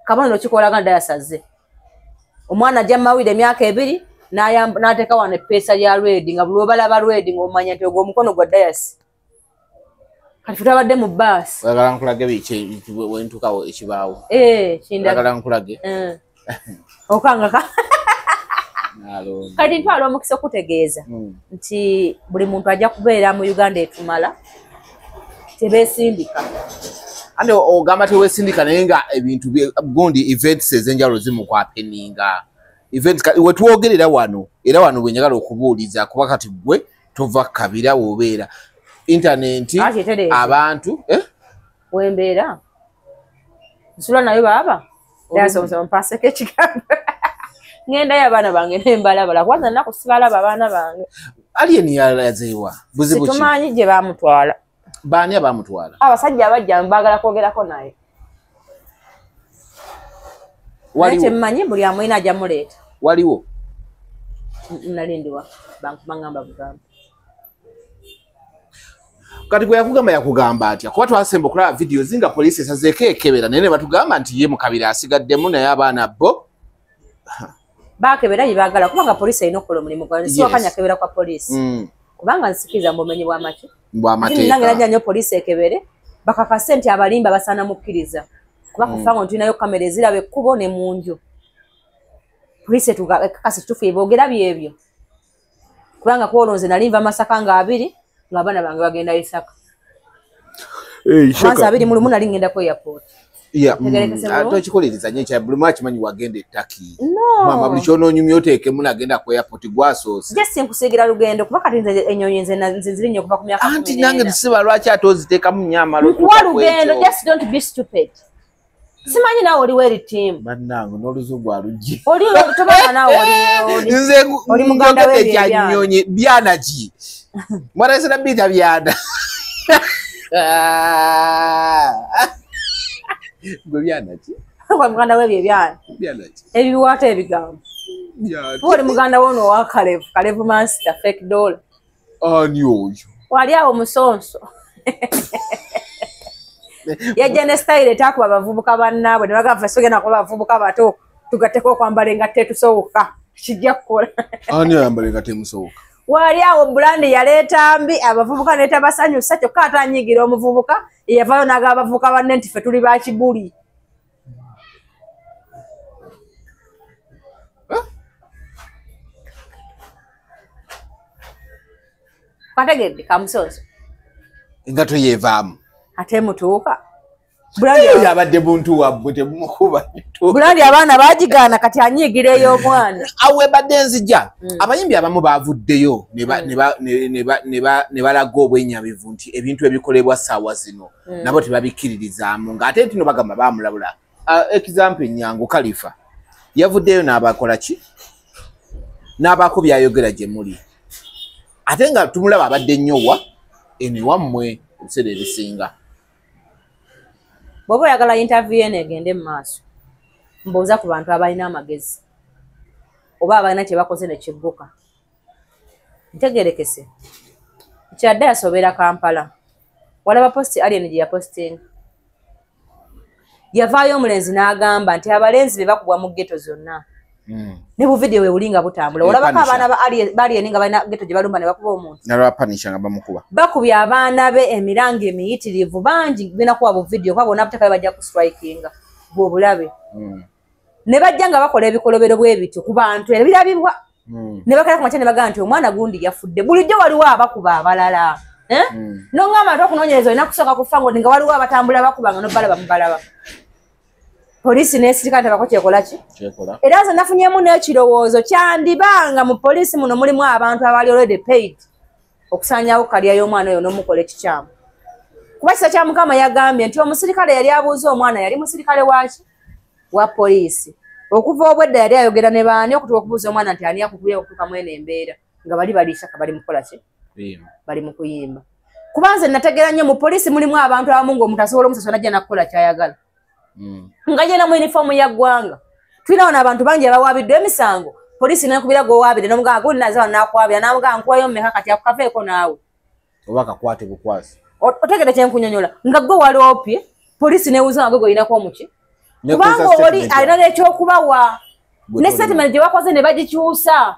kabonero kikolaga dayasi azze omwana ajja mu mawulire emyaka 2 n'ateeka wano eppeesa lya lwedi nga buli obalaba lwedi ng'omanya nti ogwo omukono gwa dayasi kati tutabadde mu bbaasi oyagala nkulage wentukawo ekibaawo oyagala nkulage okangaka kati ntwala omukisa okutegeeza nti buli muntu ajja kubeera mu Uganda etumala tebeesindika ande ogamba teweesindika naye nga ebintu Gundi events ez'enjawulo zimukwapeninga event wetwogerera wano era wano bwenjagala okubuuliza kuba kati gwe tova kabira wobeera internet abantu wembeera nsula nayo baba yasomesa mpaseko ekigambo ngenda y'abaana bange nembalabala kwanza nnaku sibalaba abaana bange Alien yalazeewa buzibu ki situmanyi gye baamutwala baani abaamutwala abasajja abajja baagala kwogerako naye waliwo mmanyi buli amwina ajja muleeta waliwo nalindiwa bankubangamba bugamba kati gwe yakugamba atya kuba twasemba okulaba video zinga poliisi esazeeko ekebera naye ne batugamba nti ye Mukabira asigaddemu naye abaana bo bakebera yibaagala kubanga poliisi erina okukola omulimu gwayo siwakanya kebera kwa poliisi kubanga nsikiriza mubumenyi bw'amateeka nange najja nnyo poliisi ekebere bakakase nti abalimba basaana mukkiriza kuba kufa ngo tulinayo kamera eziraba ekkubo ne mu nju poliisi ekakase kitufu boogera byebyo kubanga kwolonze nalinva Masaka nga 2 ng'abaana bange bagenda Isaka kwanza 2 mulumu nali ngenda ku airport tokikoleriza nnyo kya buli mwaki manyi wagenda ettaki mama buli kyonoonyumya oteekemu nagenda ku airport gwasoose just nkusiigira lugendo kuba kati nze ennyonyi nze ziri nnyo okuva ku myaka 10 anti nange tisiba lwaki ate oziteekamu nnyama nkuwa lugendo just don't be stupid simanyi naawe oliwo eri ttiimu bannange n'oluzungu aluggi oli tobanga naawe oli muganda w'ebyanyonyi byana ki mwarasira bita byana gwe byana ki gwe muganda w'ebyebyana ebiwaata ebigambo oli muganda wono owa Kalevu Master fake dollar ani oyo wali awo musonso yajja ne style etakuba abavubuka bannaabwe ne bagamba sogenda kuba abavubuka bato tugatteko okwambala engatte etusowuka kijja kukola ani ayambala engatte emusowuka wali awo bulandi yaleeta mbi abavubuka neeta basanyusa kyokka ate anyigira omuvubuka yavaayo n'agaba abavubuka banne nti ffe tuli bakibuli kategedde kamusonso engato yeevaamu ate mutuuka abadde buntu wabbwe temumukuba bulandi abaana bagigaana kati anyigira ey'omwana awe badde nzija abayimbi abamu baavuddeyo ne balaga obwenyabivu nti ebintu ebikolebwa ssaawa zino nabo tebabikkiririzaamu ng'ate tino bagamba baamulabula example Nyango Khalifa yavuddeyo n'abakola ki n'abaako byayogera gye muli ate nga tumulaba abadde nnyowa enewammwe ebiseera ebisinga bw'oba oyagala interview eno egende mu maaso mbuuza ku bantu abalina amagezi oba abalina kye bakoze ne kigguka ntegerekese kyadde yasobera Kampala walaba posti Alien gye yapostinga yavaayo omulenzi n'agamba nti abalenzi be bakubwa mu ghetto zonna ne bu video we bulinga butambula olabako abaana ba Alien nga balina ghetto gye balumba ne bakuba omuntu nalwapanisha nga bamukuba bakubya abaana be emiranga emiyitirivu bangi bina kuba bu video kwa bona butaka bajja ku strikinga bw'obulabe ne bajja nga bakola ebikolobero bw'ebityo ku bantu ebirabibwa ne bakala ku machane bagamba nti omwana gundi yafudde bulijjo waliwo abakuba abalala nongamba nti okunoonyereza olina kusooka kufa ngo nga waliwo abatambula bakubanga nobalaba mubalaba polisi n'esirikale tabako kyekola ki era nze nafunyemu n'ekirowoozo kyandibanga mu polisi muno mulimu abantu abali already paid okusanyawo kalya y'omwana oyo n'omukola ekikyamu kuba kisa kya Mukama yagambye nti omusirikale yali abuuza omwana yali musirikale waki wa polisi okuva obwedda yali ayogera ne baani okutuuka okubuuza omwana nti ani akukubye okutuuka mweno embeera nga bali shaka bali mukola ki bali mu kuyimba kuba nze nategeera nnyo mu polisi mulimu abantu abamu ng'omuntu asobola omusasula najja nakukola kyayagala nga jena mu uniform ya ggwanga tulina wano abantu bangi abawaabiddwa emisango polisi nekubira gwowaabire n'omugamba gundi nazawa nakwabira n'amugamba nkuwayo mmeka kati akukaveeko naawe oba kakwate bukwasi otegere kyenkunyonyola nga gwe wali opye polisi newuza nga gwe gweolinako omuki kubanga oli alina n'ekyokubawa ne statement gye bakoze ne bagikyusa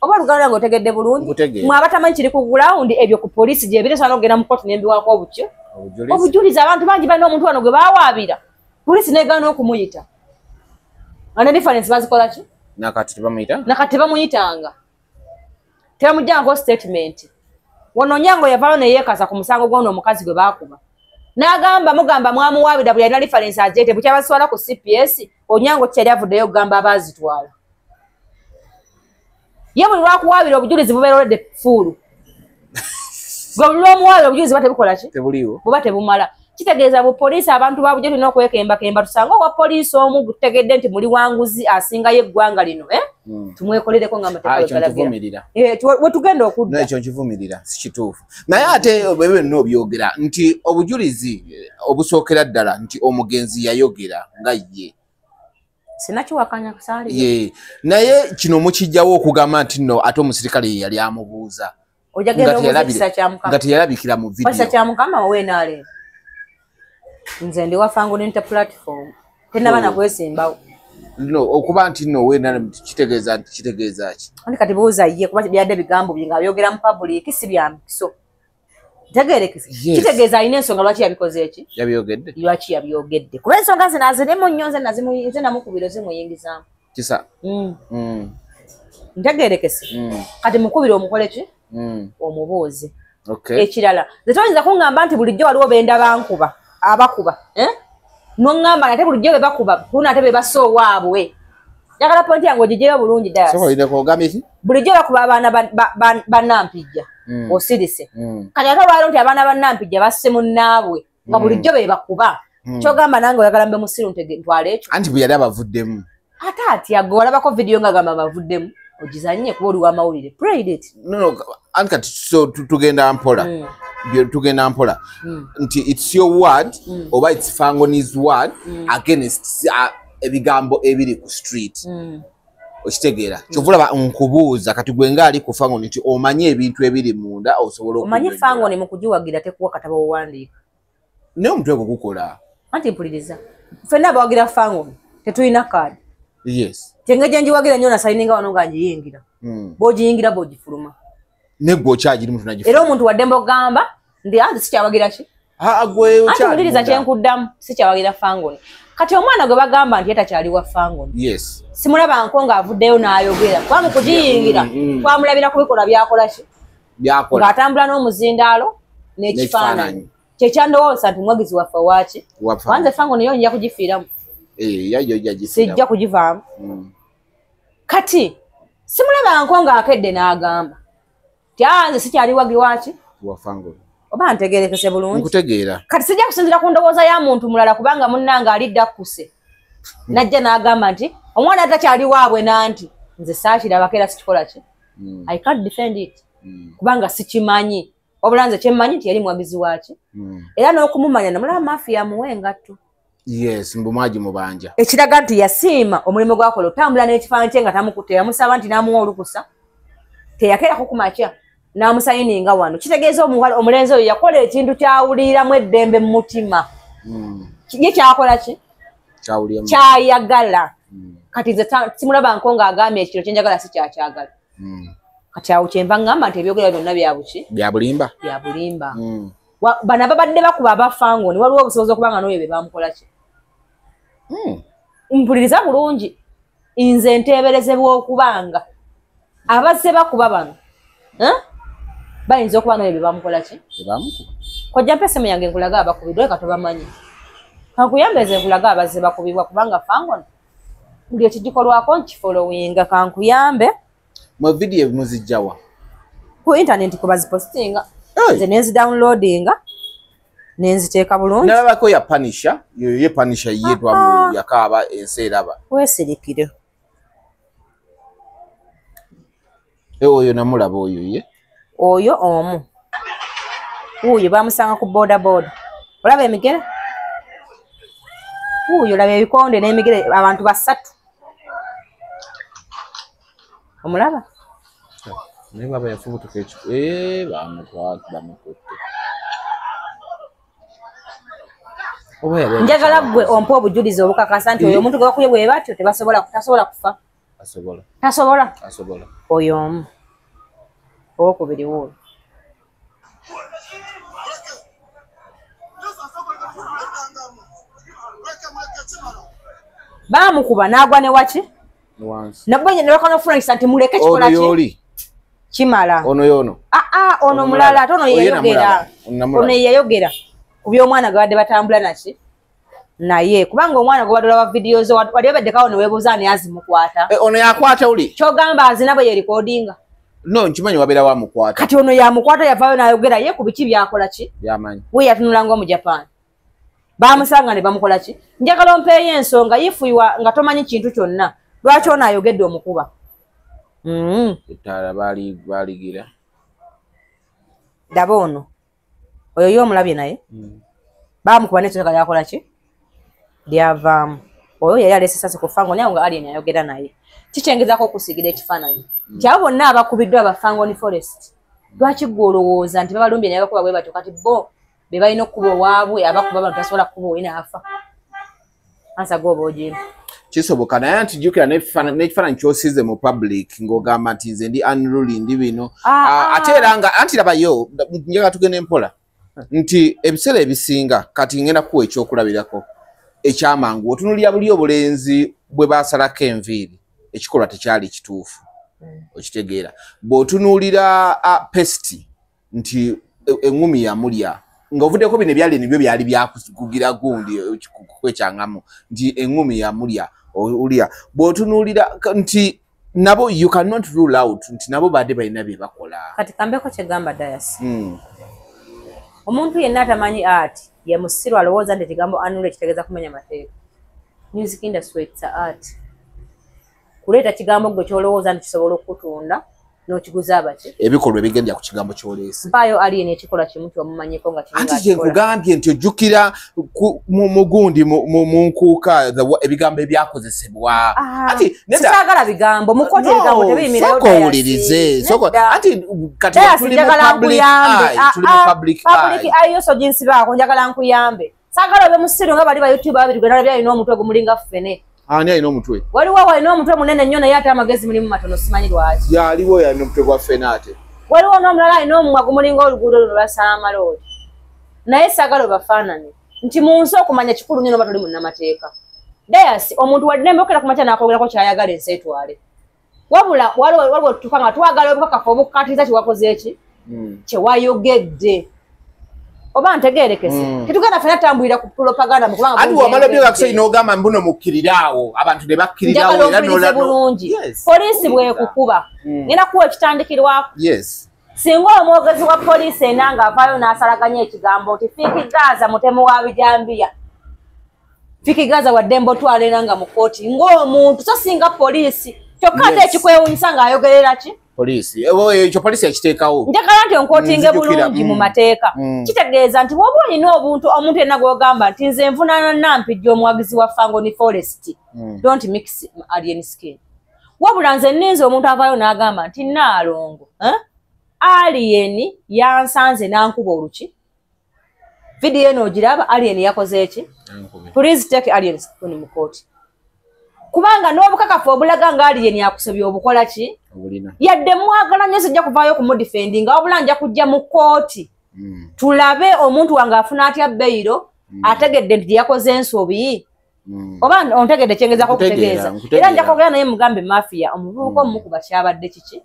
oba oluganda lwange otegedde bulungi mwe abatamanyi kiri ku ground ebyo ku polisi gye bitesobola okugenda mu kooti n'embiwaako obuki obujulizi abantu bangi balina omuntu wano gwe baawaabira polisi negaana okumuyita ane difference bazikola ki nakati tebamuyitanga tebamujjangako statement wano Nyango yavaayo neyeekasa ku musango gw'ono omukazi gwe baakuba n'agamba mugamba mwamuwaabira buli alina difference ajeete bukyabasitwala ku CPS Onyango kyali avuddeyo okugamba abaazitwala ye buli lwakuwaabira obujulizi bubeera olwedde fuulu gwe buli lwomuwaabira obujulizi buba tebukola ki buba tebumala kitegeeza bupoliisi abantu babujja tulina okwekembakemba tusanga owa poliisi omu gutegedde nti muli wanguzi asingayo eggwanga lino tumwekolereko nga wetugenda okudda ekyo nkivumirira si kituufu naye ate byonna obyogera nti obujulizi obusookera ddala nti omugenzi yayogera nga ye sinakiwakanya kusaali naye kino mukijjawo okugamba nti nno ate omusirikale ye yali amubuuza nga teyalabikira mu vidiyo kyamukama weenaale nze ndi wafangu n'inter platform tenaba nakwesimbawo okuba nti nno weena kitegeeza ki ani kati buuza ye kuba byadde bigambo bye nga byogera mu public si bya mpiso tegeerekese kitegeeza alina ensonga lwaki yabikoze eki lwaki yabyogedde kuba ensonga zino aziremu nnyo nze namukubiro zimuyingizaamu kisa ntegeerekese kati mukubiro omukole ki omubuuzi ekirala nze toyinza kuŋŋamba nti bulijjo waliwo benda bankuba abakuba noŋŋamba nate bulijjo be bakuba kunate be basoowaabwe njagala pointi yange ogijeyo bulungi bulijjo bakuba abaana bannampijja osirise kati ate olwalo nti abaana bannampijja basse munnaabwe nga bulijjo be bakuba kyogamba nange oyagala mbe musiru ntwala ekyo anti bwe yali abavuddemu ate atya gwe olabako vidiyo nga gamba bavuddemu ogizanye kuba oli wamawulire anti kati so tugenda mpola tugenda mpola nti it's your word oba it's Fangoni's word against ebigambo ebiri ku street okitegeera kyovulaba nkubuuza kati gwe ngaali ku Fangoni nti omanye ebintu ebiri munda osobola omanye Fangoni mu kugiwagira tekuwa kataba owandiika naye omutwe gwe gukola anti mpuliriza ffenna abawagira Fangoni tetulina kaadi yes tenga janjiwagira nnyo nasayininga wano nga njiyingira bw'ogiyingira bw'ogifuluma negwe okyagiri muntu nagifuluma era omuntu wadde mbogamba ndi anti sikyawagira ki anti mpuliriza kyenkuddamu sikyawagira Fangoni kati omwana gwe bagamba nti yetakyali wa Fangoni yes simulaba nko ng'avuddeyo n'ayogera kuba mu kugiyingira twamulabira kubikola byakola ki ng'atambula n'omuzindaalo n'ekifaananyi kyekyandowooza nti mwagizi waffe waaki wanze Fangoni yo nja kugifiiramu sijja kugivaamu kati simulaba nko ng'akedde n'agamba ti nze sikyali wagi waaki oba ntegeerekese bulungi nkutegeera kati sijja kusinzira ku ndowooza ya muntu mulala kubanga munnange alidde akkuse najja n'agamba nti omwana atakyali waabwe nanti nze saakirabako era sikikola ki I can't defend it kubanga sikimanyi wabula nze kyemmanyi nti yali mwagizi waaki era n'okumumanya namulaba mafiya amuwe engatto yes mbumwaji mubanja ekiraga nti yasiima omulimu gwakola otambula n'ekifaananyi kye nga tamukutte yamusaba nti n'amuwa olukusa teyakeerako kumakya n'amusayininga wano kitegeeza omulenzi oyo yakola ekintu kyawuliramu eddembe mu mutima ye kyakola ki kyayagala kati nze simulaba nko ng'agambye ekiro kyenjagala si kyakyagala kati awo kyenva ngamba nti ebyogera byonna byabuki byabulimba bano ababadde bakuba aba Fangoni waliwo obusobozi okubanga n'oyo be bamukola ki mpuliriza bulungi nze nteeberezebwa okubanga abazze bakuba bano bayinza okuba n'oyo be bamukola ki kojja mpesimu yange nkulaga abakubidwa leka tobamanyi kankuyambeze nkulaga abazze bakubibwa kubanga Fangoni buli ekigikolwako nkifolowinga kankuyambe mu vidiyo muzijjawa ku internet kubazipostinga nze nenzidownloadinga nenziteeka bulungi nalabako ya panisha ye panisha ye twamu yakaaba ensi eraba weesirikire oyo namulaba oyo ye oyo omu wuuyo bamusanga ku boda olaba emigere wuuyo laba ebikonde n'emigere abantu 3 omulaba naye baba yafubutuka ekiko bamukutte njagala gwe ompa obujulizi obukakasa nti oyo omuntu gwebakuye bwe batyo tasobola kufa tasobola oyo omu owokubiri wuuyo baamukuba n'agwa ne waki nabwe nebakanafunakisa nti muleke kikola ki kimala ono mulala ate ono yeyayogera ku by'omwana gwe badde batambula naki naye kubanga omwana gwe badola wa videos wali obeddekawo ne weebuuza ani azimukwata ono yakwata uli kyogamba azina bwe ye recordinga no nkimanyi wabeera wamukwata kati ono yamukwata yavaayo n'ayogera ye ku biki byakola ki yamanyi we yatunula ng'omu Japan baamusanga ne bamukola ki njagala ompeeyo ensonga yifuiwa nga tomanyi kintu kyonna lwaki ono ayogedde omukuba ettaala baaligira daba ono oyo yo omulabye naye baamukuba n'ekyoka lyakola ki lyavaamu oyo yali aleese sase ku fango naye nga alien ayogera naye kikyengezako okusiigira ekifaananyi nti abo bonna abakubiddwa abafangoni forest lwaki gwe olowooza nti babalumbye naye bakuba bwe batyo kati bo be balina okukuba owaabwe abakuba abantu tasobola kukuba owe naafa ansa gooba ogimu kisoboka naye nti jjukira n'ekifaananyi kyosiize mu public ng'ogamba nti nze ndi unruly ndi bino ate era nga anti labayo njagala tugenda empola nti ebiseera ebisinga kati ngenda kuwa ekyokulabirako ekyamangu otunulira buli obulenzi bwe basalako enviiri ekikolwa tekyali kituufu okitegeera bw'otunuulira pesti nti eŋŋumi yamulya ng'ovuddeko bino ebyali nibyo byali byakugira gundi kwekyangamu nti eŋŋumi yamulya olya bw'otunuulira nti nabo you cannot rule out nti nabo badde balina bye bakola kati kambeko kyegamba Dias omuntu yenna atamanyi art ye musiru alowooza nti ekigambo anule kitegeeza kumenya mateeka music industry it's art kuleeta kigambo gwe kyolowooza nti kisobola okutunda n'okiguza abaki ebikolwa ebigendera ku kigambo kyoleese mpaayo alien ekikola kimu kyomumanyiko nga anti kyenkugambye nti ojjukira mugundi mu nkuuka ebigambo ebyakozesebwa anti sisaagala bigambo mukote ebigambo tebiyimirayo owulirize anti kati tuli mu public eye yoso jinsi baako njagala nkuyambe saagala obe musiru nga bali ba YouTube babiri gwe nalabye alina omutwe gumulinga ffene ani alina omutwe waliwo walina omutwe munene nnyo naye ate amagezi mulimu matono simanyi lwaki yaliwo yalina omutwe gwa ffene ate waliwo n'omulala alina omumwa gumulinga oluguudo luno lwasala amalooli naye saagala obafaanane nti mu nsi okumanya kikulu nnyo noba toli munnamateeka Dias omuntu wadde okera ku makya n'akwogerako kyayagala ensi etwale wabula waliwo otutuuka nga twagala obukakafu obukkatiriza kiwakoze eki kyewayogedde oba ntegeerekese tetugenda ffena tambulira ku propaganda mukubanga ati wamala byo gakusai n'ogamba mbuno mukkiririraawo abantu ne bakkirirawo era n'olaba bulungi poliisi bwekukuba ngenda kuwa ekitandikirwako singa omwogezi wa poliisi ena ng'avaayo n'asalaganya ekigambo nti Fiikigaza mutemu wa bijambiya Fiikigaza wadde mbotwala era nga mu kooti ng'omuntu so singa poliisi kyokka ate ekikwewunyisa ng'ayogerera ki poliisi ekyo poliisi yakiteekawo njagala nti onkootinge bulungi mu mateeka kitegeeza nti bw'oba olina omuntu yenna gw'ogamba nti nze nvunaana Nampijja omuwagizi wa Fangoni Forest don't mix alien skin wabula nze nninza omuntu avaayo n'agamba nti Naalongo alien yansanze n'ankuba oluki vidiyo eno ogiraba alien yakoze eki please take alien skin mu kooti kubanga n'obukakafu obulaga nga alien yakusobya obukola ki yadde mwagala nnyo sijja kuvaayo kumudifendinga wabula nja kujja mu kooti tulabe omuntu wange afuna atya beyiro ategedde nti yakoze ensobi oba ontegedde kyengezako okutegeeza era nja kwogera naye mugambe mafiya omuvubuka omumukuba kyabadde kiki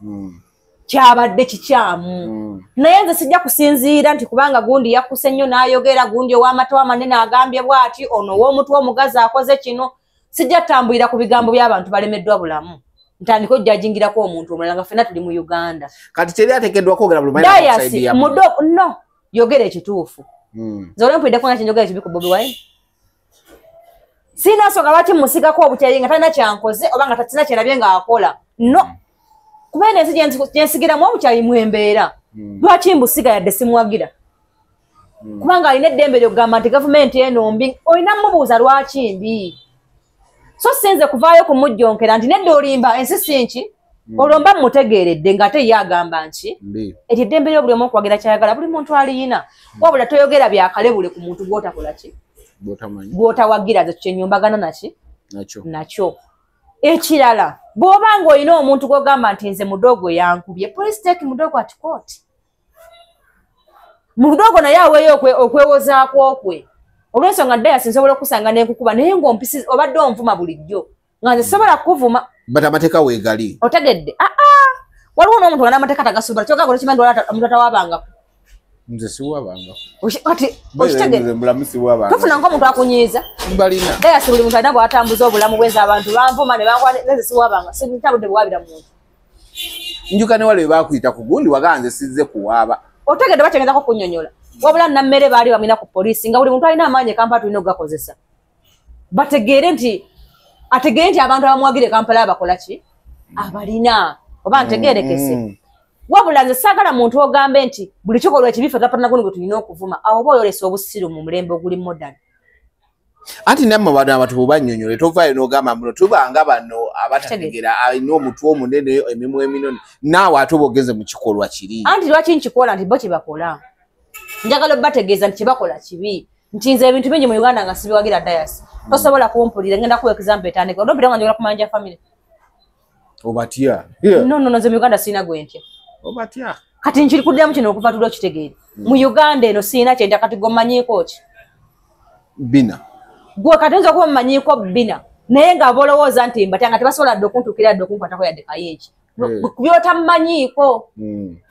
kyabadde kikyamu naye nze sijja kusinziira nti kubanga gundi yakuse nnyo n'ayogera gundi ow'amata amanene agambye bw'ati ono ow'omutwe omugazi akoze kino sijja tambulira ku bigambo by'abantu balemeddwa bulamu ntandika ojjajingirako omuntu omulala nga ffenna tuli mu Uganda kati teri ateekeddwa kwogera Dias no yogera ekituufu nze olempuliddeko nga kyenjogera ekibi ku Bobi Wine siina nsonga lwaki musigako obutyayi nga talina kyankoze oba nga tatina kyerabye ng'akola no kuba eno ensi gyensigiramu obukyayi mwembeera lwaki mbusiga yadde simuwagira kubanga alina eddembe lyokugamba nti gavumenti eno mbi olina mubuuza lwaki mbi so sinze kuvaayo kumujjonkera nti nedda olimba ensi sinki olomba mutegeeredde ng'ate ye agamba nki ekyo eddembe lyo buli omu okuwagira kyayagala buli muntu aliyina wabula toyogera byakalebule ku muntu gw'otakola ki gw'otawagira ze kyenyombagana naki nakyo ekirala bw'oba ng'olina omuntu gw'ogamba nti nze mudogo yankubye please take mudogo at court mudogo naye aweeyo okwewozaako kwe olw'ensonga Dias nsobola okusanga n'enkukuba naye ng'ompisi obadde onvuma bulijjo nga nze sobola kuvuma but amateeka weegali otegedde waliwo n'omuntu wana amateeka tagasobola kyoga golo kimanyi omuntu atawaabangako nze siwabanga kati okitegere mulamu siwabanga tofuna ng'omuntu akunyiiza mbalina daya si buli muntu alina bw'atambuza obulamu bwenza abantu banvuma ne nze siwabanga sintabudde bwabira muntu njuka ne wale bakuyita ku gundi waganze sizze kuwaaba otegedde bakyengezako kunnyonnyola wabula nammere baali bamina ku poliisi nga buli muntu alina amaanyi Kampala tulina okugakozesa bategeere nti abantu abamuwagire Kampala bakola ki abalina oba ntegeerekese wabula nze saagala muntu ogambe nti buli kikolwa ekibi ffe Kampala naguni gwe tulina okuvuma awo oba oyolesa obusiru mu mulembe oguli modern anti nammwe bano abantu bubannyonnyole tovaayo n'ogamba muno tubanga bano abatategera alina omutwe omunene emimwa eminone naawe ate oba ogenze mu kikolwa kiri anti lwaki nkikola nti bo kyebakola njagala bategeeza nti kyebakola kibi nti nze ebintu bingi mu Uganda nga sibiwagira dayasi tosobola kumpulira ngenda kuwa example etandika odompita nga njagala kumanja family obatya no nze mu Uganda siina gwentya obatya kati nkiri kuddiramu kino okuva tulo kitegeere mu Uganda eno siina kyentya kati gommanyiiko ki bina gwe kati nza kuba mumanyiiko bina naye nga bolowooza nti mbatya nga tebasobola dde okuntuukira dde okunkwatako yadde kayeeki byotamumanyiiko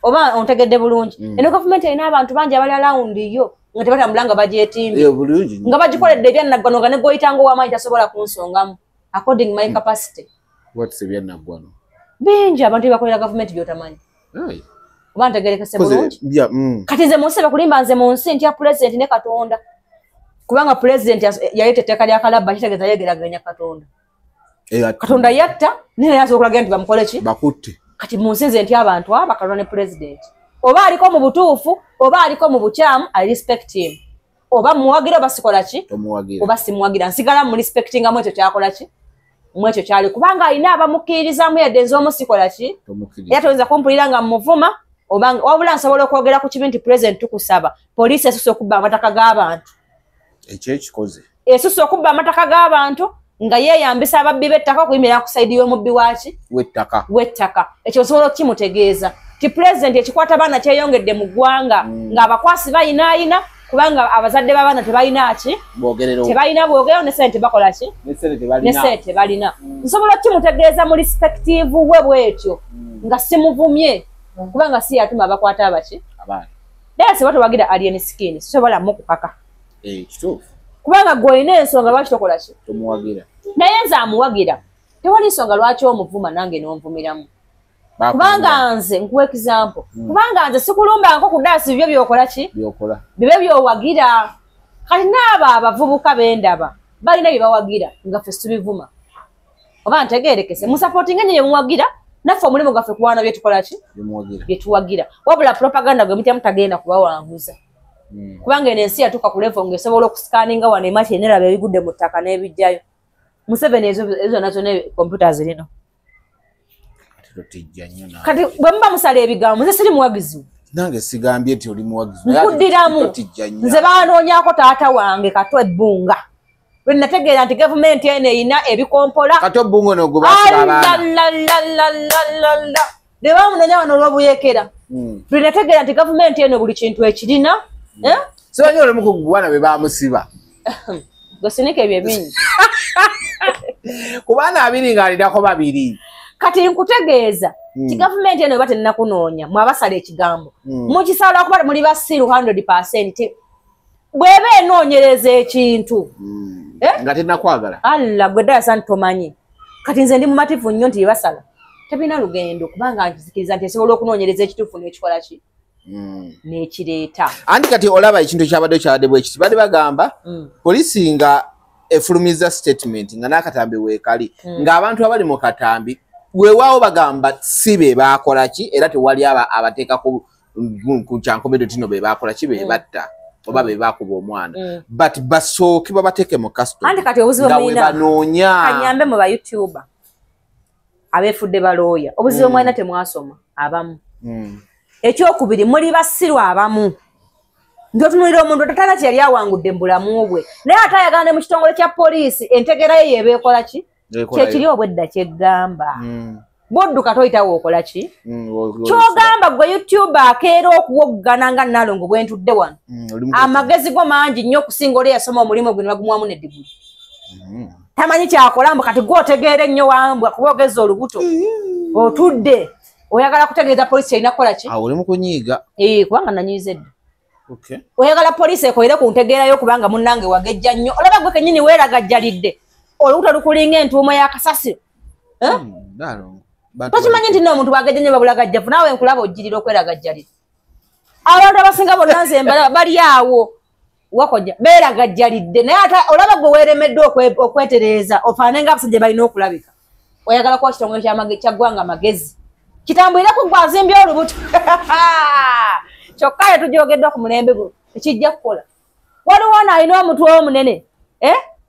oba ontegedde bulungi eno gavumenti erina abantu bangi abali alawundi yo nga tebatambula nga bagyetimbe nga bagikoledde ebyannaggwano nga ne gwoyitanga ow'amaanyi tasobola kunsongamu according my capacity ebyannaggwano bingi abantu bebakolera gavumenti byotamanyi oba ntegerekese bulungi kati nze mu nsi bakulimba nze mu nsi ntya pulezidenti ne Katonda kubanga pulezidenti yaleeta etteeka lya kalabba kitegeeza yegeraganya Katonda Katonda yatta naye yasobola okulagira nti bamukole ki bakutte kati mu nsi nze ntya abantu aba Katonda ne pulezidenti oba aliko mu butuufu oba aliko mu bukyamu I respect him oba muwagira oba sikola ki oba simuwagira nsigala mu respectinga mu ekyo kyakola ki mu ekyo kyali kubanga alina abamukkiririzaamu yadde nze omu sikola ki era toyinza kumpulira nga muvuma wabula nsobola okwogera ku kibi nti pulezidenti tukusaba poliisi esusse okubba amataka g'abantu ekyo ekikoze esusse okubba amataka g'abantu nga yeeyambisa ababbi b'ettaka okuyimirira ku sayidi y'omubbi waki w'ettaka ekyo nsobola okukimutegeeza ti pulezidenti ekikwata baana kyeyongedde mu ggwanga ng'abakwasi bayinaayina kubanga abazadde b'abaana tebalina ki tebalina bwogero ne sente bakola ki ne sente balina nsobola okukimutegeeza mu respective we bwetyo nga simuvumye kubanga si yatuma abakwata abaki naye siba towagira alien skin sisobola mukukaka kubanga gwolina ensonga lwaki tokola ki naye nze amuwagira tewali nsonga lwaki omuvuma nange n'onvumiramu kubanga nze nkuwa example kubanga nze sikulumbangako ku daasi bibyo byokola ki bibe byowagira kati naabo abavubuka bendaba balina byebawagira nga ffe tubivuma oba ntegeerekese musapootinga enyo yemuwagira naffe omulimu gwaffe kuwaana byetukola ki byetuwagira wabula propaganda gwe mutya mutagenda kubawanguza kubanga eno ensi yatuuka ku level ng'esobola okusikaninga wano emati eneraba ebigudde mu ttaka n'ebijjayo Museveni ezo nazo ne kompyuta zirino kati bwe muba musala ebigambo nze siri muwagizi nange sigambye nti oli muwagizi nkuddiramu nze baanoonyaako taata wange Kato Ebbunga bwe nategeera nti gavumenti eno erina ebikompola Kato Ebbunga no gwe basiba abaana ne bamunoonya wano olw'obuyeekera bwe nategeera nti gavumenti eno buli kintu ekirina sibanyi olemu kugwana be bamusiba gosinika ebyo bingi ku baana abiri ng'alinako babiri kati nkutegeeza ti gavumenti eno bate nnakunoonya mwabasala ekigambo mukisala kuba muli basiru 100% bweba enoonyereza ekintu nga tennakwagala alla gwe ddala sani tomanyi kati nze ndi mumativu nnyo nti basala tebina lugendo kubanga nzikiriza nti esobola okunoonyereza ekituufu n'ekikola ki n'ekireeta anti kati olaba ekintu kyabadde bwe kiti badde bagamba poliisi nga efulumiza statement nga n'akatambi weekali ng'abantu abali mu katambi weewaawo bagamba si be baakola ki era tewali abateeka ku kyankomedo tino be baakola ki be batta oba be baakuba omwana but basooke babateeke mu custody anti kati obuzibu mulina banoonya kanyambe mu bayoutuber abeefudde balooya obuzibu mwalina temwasoma abamu ekyokubiri muli basiru abamu ndotunulira omuntu tatala kyeyali awangudde mu bulamu bwe naye ate ayagala ne mu kitongole kya poliisi entegera ye yebeekola ki kyekiri obwedda kyeggamba bodduka toyitawo okola ki kyogamba gwe youtuber akeera okuwoggana nga Nalongo bwentudde wano amagezi go mangi nnyo okusinga oli yasoma omulimu gwe ne bagumuwamu n'eddiguli tamanyi kyakola mbu kati gwotegeera ennyo wambwa kuba ogeza olubuto otudde oyagala kutegeeza poliisi erina kukola ki oli mu kunyiiga kubanga nanyiiza edda Okay. Oyagala police ekoyere ku ntegeerayo kubanga munnange wagejja nnyo. Olaba gwe kennyini weeragajjalidde. Olubuto lukulinga entuumo ya kasasi. Tokimanyi nti n'omuntu bwagejja nnyo babulagajjavu naawe nkulaba ojjirira okweragajjalira. Abantu abasinga bonna nze bali awo wakojja beeragajjalidde naye ate olaba gwe weeremeddwa okwetereeza ofaane ng'abasajja balina okulabika. Oyagala kuba kitongole kyaggwanga magezi. Kitambulireko gwazimbye olubuto. Kyokka tujogeddwa ku mulembe guno tekijja kukola. Waliwo alina omutwe omunene.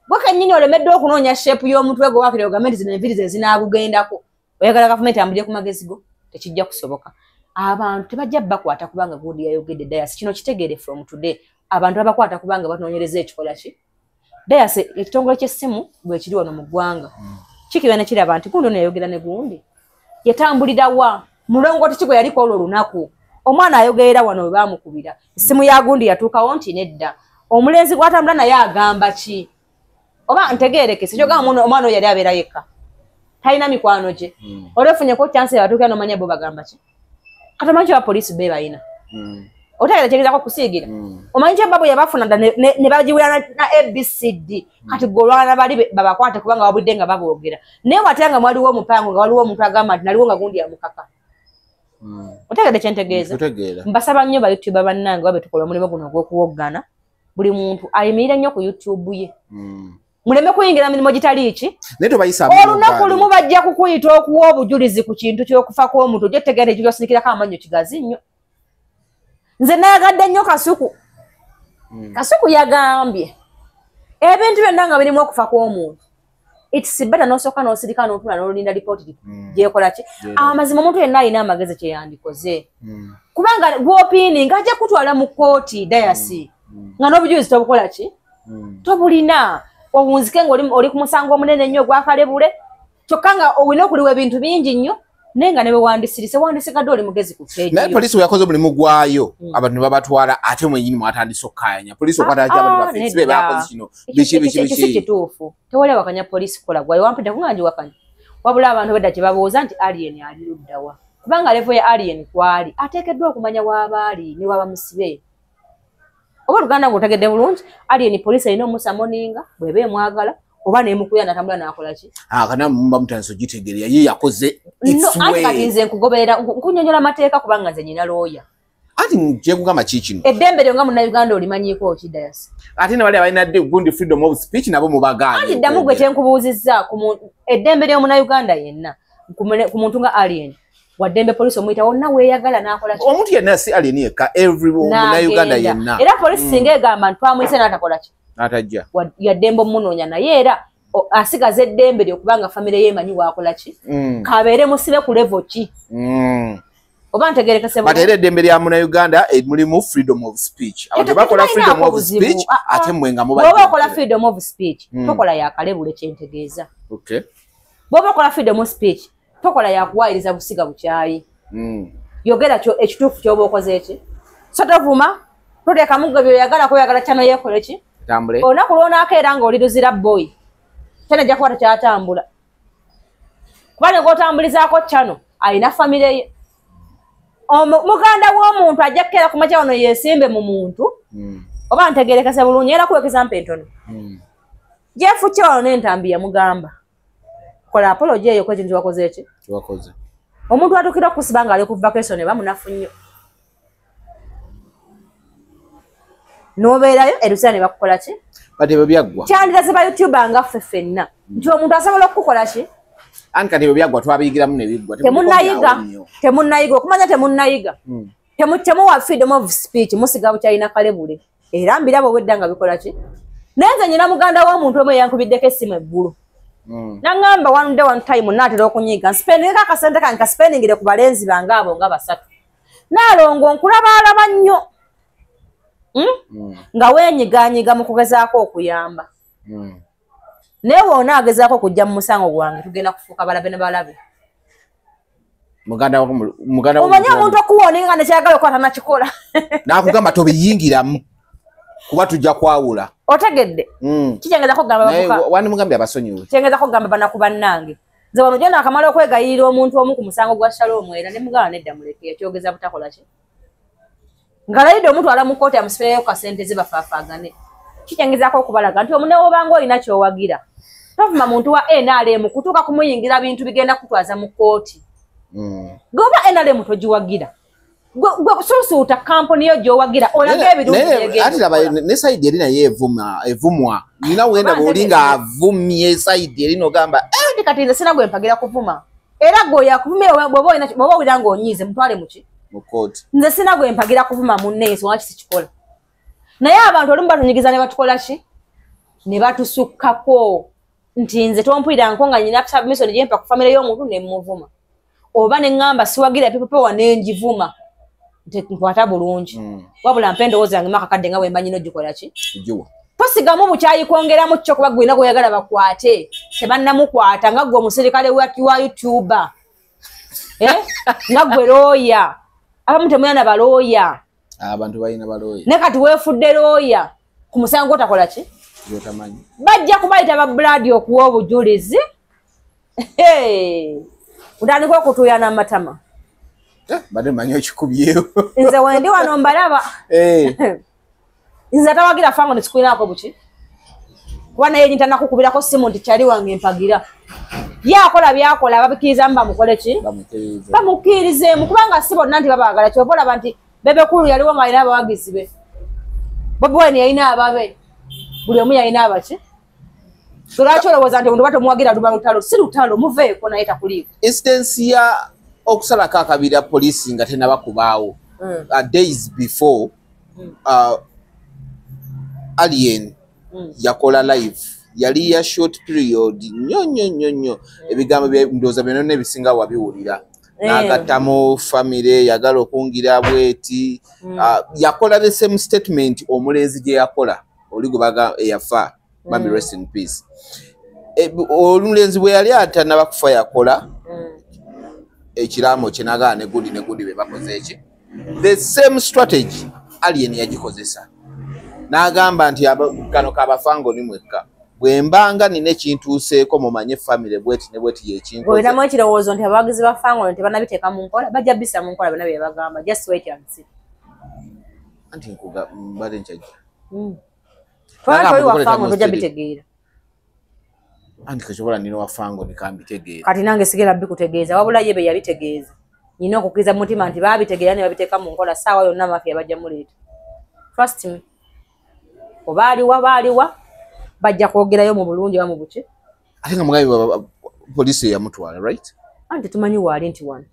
Gwe kennyini olemeddwa okunoonya sheepu y'omutwe gwe wakiri gavumenti zino enviri ze zinaagugendako. Oyagala gavumenti ambulire ku magezi go tekijja kusoboka. Abantu tebajja bakwata kubanga gundi yayogedde Dayasi. Kino kitegeere from today. Abantu abakwata kubanga batunoonyereza ekikola ki. Dayasi ekitongole ky'essimu bwe kiri wano mu ggwanga. Kikiba ne kiraba nti gundi ono yayogera ne gundi. Yatambulira wa mulongoti ki gwe yaliko olwo olunaku. Omwana ayogerera wano we baamukubira. Essimu ya gundi yatuukawo nti nedda. Omulenzi gw'atambula naye agamba ki? Oba ntegeerekese kyogamba omwana oyo yali abeera yekka. Talina mikwano gye. Olefunyeko chance yatuukira n'omanya bo bagamba ki? Katamanyi kya poliisi be balina. Otegera kyegezaako kusiigira. Omanyi kya babu yabafuna ne bagiwera na ABCD. Kati golwana bali babakwate kubanga wabudde nga baboogera. Naye watanga mwaliwo omupango nga waliwo omuntu agamba nti naliwo nga gundi yamukaka. Otegedde kyentegeeza. Mbasaba nnyo ba YouTube bannange babe tukola omulimu guno ogw'okuwoggana. Buli muntu ayimirire nnyo ku YouTube ye. Muleme kuyingira mirimo gitali ki. Olunaku lumu bajja kukuyita okuwa obujulizi ku kintu ky'okufa kw'omuntu ojja tegeera ekyo ky'osinikirako amannyo kigazi nnyo. Nze nayagadde nnyo Kasuku. Kasuku yagambye ebintu byonna nga birimu okufa kw'omuntu. It's better n'osooka n'osirika n'otula n'olinda lipooti gyekola ki. Amazima omuntu yenna alina amagezi kye yandikoze. Kubanga gw'opiininga ajja kutwala mu kkooti Dayasi. Nga n'obujulizi tobukola ki? Tobulina. Obunzike ng'oli ku musango omunene nnyo ogwakalebule. Kyokka nga olina okuliwa ebintu bingi nnyo. Naye nga ne bwe wandisirise wandisigadde oli mugezi ku stage. Naye poliisi bwe yakoze omulimu gwayo abantu ne babatwala ate mwennyini mwatandise okukkaanya. Poliisi okwatala abantu bafeesi be bakoze kino. Biki. Kituufu. Tewali wakanya poliisi kukola gwayo wampita kunganji wakanya. Wabula abantu bedda kye babooza nti alien ali luddawa. Kubanga levo ya alien kwali ateekeddwa okumanya w'abaali ne w'abamusibe. Oba Luganda ng'otegedde bulungi alien poliisi alina omusamoninga bw'eba emwagala. Oba nemukuya natambula nakola ki? Kana mumba mutanso gitegereya ye yakoze its way. No, ati nze nkugoberera nkunyonyola mateeka kubanga nze nyina lawyer. Ati nje kugamba kiki no? Eddembe lyo nga munna Uganda olimanyiko ki Dayasi. Ati ne bali abalina gundi freedom of speech nabo mubaganye. Ati ddamu gwe kyenkubuuzizza ku eddembe lyo munna Uganda yenna ku muntu nga alien. Waddembe poliisi omuyita wonna weeyagala n'akola ki? Omuntu yenna si alien yekka everyone munna Uganda yenna. Era poliisi singa egamba ntwamuyise n'atakola ki? Atajja. Yaddembe omunoonya naye era asigaza eddembe lyokubanga famire yeemanyi waakola ki? Kabeere musibe ku level ki? Oba ntegeerekese bulungi. Ate era eddembe lya Munnayuganda mulimu freedom of speech. Abantu bakola freedom of speech ate mmwe nga muba. Bw'oba okola freedom of speech tokola yakalebule kyentegeeza. Okay. Bw'oba okola freedom of speech tokola yakuwaayiriza busiga bukyayi. Yogera ekituufu ky'oba okoze eki. So tovuma toteeka muggo byoyagala kuyagala kyano yeekole ki? Tambule. Olunaku lw'onaako era ng'oli luzira boy. Kyano ejja kuba tekyatambula. Kuba ne gw'otambulizaako kyano alina famire ye. Muganda w'omuntu ajja kukeera ku makya wano yeesimbe mu muntu. Oba ntegeerekese bulungi era kuwekeza mpa entono. Jeefu ki wano n'entambi yamugamba. Kola apology eyo kw'ekintu kye wakoze eki? Wakoze. Omuntu atuukira okusiba ng'ali ku vacation eba munafu nnyo. Nobeerayo erusa ne bakukola ki? Kati ebyo byaggwa. Kyandiraze ba YouTuber nga ffe ffenna. Nti omuntu asobola okukola ki? Anti kati ebyo byaggwa twabiyigiramu ne biggwa. Temunnayiga. Okumanya temunnayiga. Temuwa freedom of speech musiga bukyalina kalebule. Era mbirabo obwedda nga bikola ki? Naye nze nyina muganda w'omuntu omu eyankubiddeko essimu eggulu. Nangamba one day one time naatera okunyiga. Nsipendinga akasente kange kasipendingire ku balenzi bange abo nga basatu. Naalongo nkulabalaba nnyo. Nga weenyiganyiga mu kugezaako okuyamba. Naye wonna agezaako okujja mu musango gwange tugenda kufuuka balabe ne balabe. Muganda omanyi omuntu okuwooninga nga nekyagala okwata nakikola. Naakugamba tobiyingiramu kuba tujja kwawula. Otegedde? Kikyengeza kugamba bavuka. Wani mugambye abasonyiwe. Kyengeza kugamba banaku bannange. Nze wano gyona akamala okwegayirira omuntu omu ku musango gwa Shalom era ne mugala nedda muleke yakyogeza butakola ki. Ngalaide omuntu ala mu kooti amusipeyo ka sente zibafaafagane. Kichangizaako okubalaga nti omune obanga olina kyowagira. Tovuma muntu wa NRM kutuuka kumuyingira bintu bigenda kutwaza mu kooti. Goba NRM togiwagira. Gwe susuuta kampuni yo gyowagira olaga ebirungi ate laba ne side erina evumwa nina wenda bwolinga avumye side erina ogamba kati nze sina gwe mpagira kuvuma era gwe yakuvumye bwoba olina ng'onyiize mutwale muki mu kooti nze sina gwe mpagira kuvuma munne ensonga ki sikikola naye abantu olumu batunyigiza ne batukola ki ne batusukkako nti nze tompulira nko nga nyina submission gyempa ku famire y'omuntu ne muvuma oba ne ngamba siwagira pipopewa ne njivuma nkwata bulungi wabula mpe endowooza yange makakadde nga bwemba nyina ogikola ki tosigamu bukyayi kwongeramu kyo kuba gwina gweyagala bakwate tebannamukwata nga gwe omuserikale wa YouTuber nga gwe looya abamu temulina balooya abantu balina balooya ne kati weefudde looya ku musango otakola ki bajja kubayita ba Brad okuwa obujulizi utandika okutuuyana amatama bade manyo kikubyeyo nze wendi wano mbalaba nze tawagira fango nesikwinako buki kuba naye nyintana kukubirako simu nti kyali wange mpagira yakola byakola babikirizamu bamukole ki bamukirizeemu kubanga si bonna nti babaagala kyoba olaba nti Bebekulu yaliwo nga alina abawagizi be Bobi Wine yalina ababe buli omu yalina abaki lwaki olowooza nti omuntu batomuwagira luba lutalo si lutalo muveeko naye takuliiko instance ya okusalako akabira poliisi nga tenabakubaawo days before Alien yakola live yali ya short period nnyo ebigambo ndowooza byonna ebisinga wabiwulira n'agattamu famire yagala okungira bweti yakola the same statement omulenzi gye yakola oli gwe baga eyafa Mami rest in peace omulenzi bwe yali atanabakufa yakola ekiramo kinagaana ne gudi be bakoze eki the same strategy Alien yagikozesa n'agamba nti kano kabafango ni mwekka bwembanga nina ekintuuseeko mumanye famire bweti ne bweti yekinkoze olinamu ekirowoozo nti abawagizi ba fango tebanabiteeka mu nkola bajja bisa mu nkola bonna bye bagamba just wait and see anti nkuga mbale nkyajja twali wa fango tojja bitegeera anti kachobola nino wa fango nikambitegeera kati nange sigera bikutegeeza wabula ye be yabitegeeza nina okukiriza mutima nti babitegeera ne babiteeka mu nkola saawa yonna mafia bajja muleeta trust me obaaliwa bajja kwogerayo mu bulungi ba mu buki ate nga mugabi poliisi yamutwala right anti tumanyi waali nti wano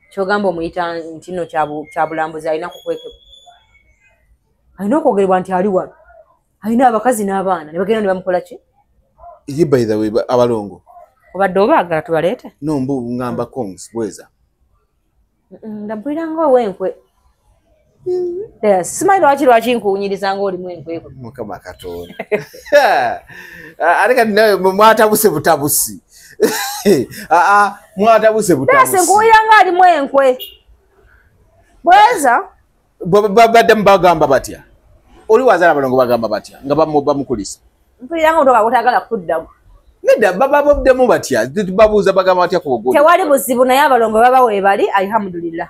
kyogamba omuyita nti nno kyabulambuzi alina kukwekebwa alina okwogerebwa nti ali wano alina abakazi n'abaana ne bagenda ne bamukola ki ye by the way abalongo obadde obaagala tubaleete no mbu ngamba kongs bweza ndabulira ng'owenkwe simanyi lwaki nkuwunyiriza ng'olimu enkweko mukama katonda ate kati nawe mwatabuse butabusi mwatabuse butabusi nkuwulira ng'alimu enkwe bweza babadde mubagamba batya oli wazaala abalongo bagamba batya nga bamukulisa mpulira ng'otoka kutagala kuddamu nedda bababuddemu batya babuuza bagamba batya ku bugulu tewali buzibu naye abalongo baba weebali alhamdulillah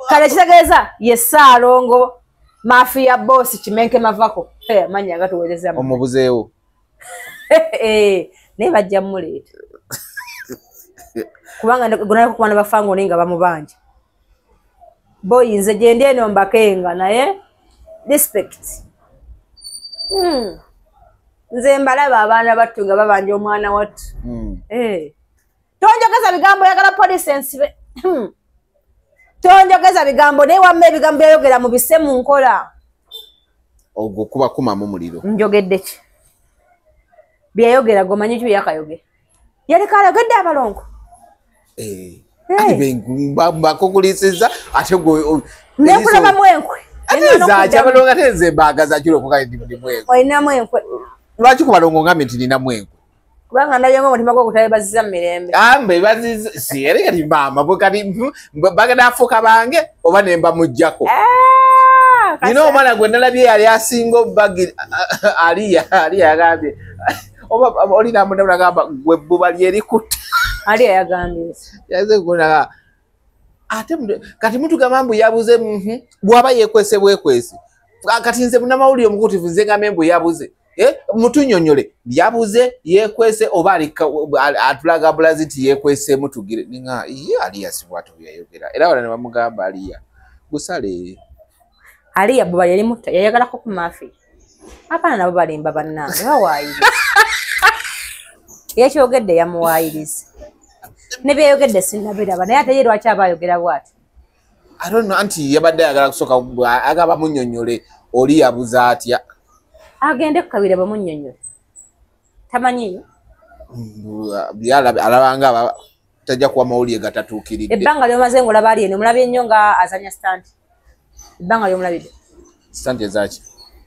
kale kitegeeza ye Ssaalongo mafia boss kimenke mavako amanyi agatuweereza omubuzeewo naye bajja muleeta kubanga gonako kubana bafango ninga bamubanja boy nze gye ndi eno mbakenga naye respect nze mbalaba abaana battu nga babanja omwana wattu tonjogeza bigambo yagala police ensibe tonjogeza bigambo naye wamma ebigambo byayogera mu bise mu nkola ogwo kuba kumamu muliro njogedde ki byayogera gomanyi ki byakayogera yaleka ayogedde abalongo bakukulisiza ate nekulabamu enkwe abalongo ate nze mbagaza kiro kukaimwenkwe olinamu enkwe lwaki ku balongo ngambe nti ninamu enkwe kubanga ndabyenga omutima gwo gutabebaziza mu mirembe bebaziza siyere kati maama bwe kati bagenda afuuka bange oba ne mbamuggyako nina omwana gwe nalabye yali asinga obagi aliya yagambye oba olina munagamba gwe bbuba lyerikutta aliya yagambye yaze kunaga ate kati muntu gamambu yabuze bwaba yekwese bwekwese kati nze munamawuli omukutivu nze gamembu yabuze mutunyonyole yabuze yekwese oba atulaga bulaziti yekwese mutugire ninga aliya sibwatu yayogera era wala ne bamugamba aliya gusale aliya baba yali mutta yayagala ko ku mafi apana nabo balimba bannange bawaayiriza yekyogedde yamuwaayiriza ne byayogedde sinnabiraba naye ate ye lwaki abayogera bwati I don't know anti yabadde ayagala kusoka agaba munyonyole oli yabuza atya agende kukabira bamunyonyole tamanyiyo alabanga tajja kuwa mawulire gatatuukiridde ebbanga lyomaze ngolaba ali eno mulabye nnyo nga azanya stand ebbanga lyomulabidde stand ezaki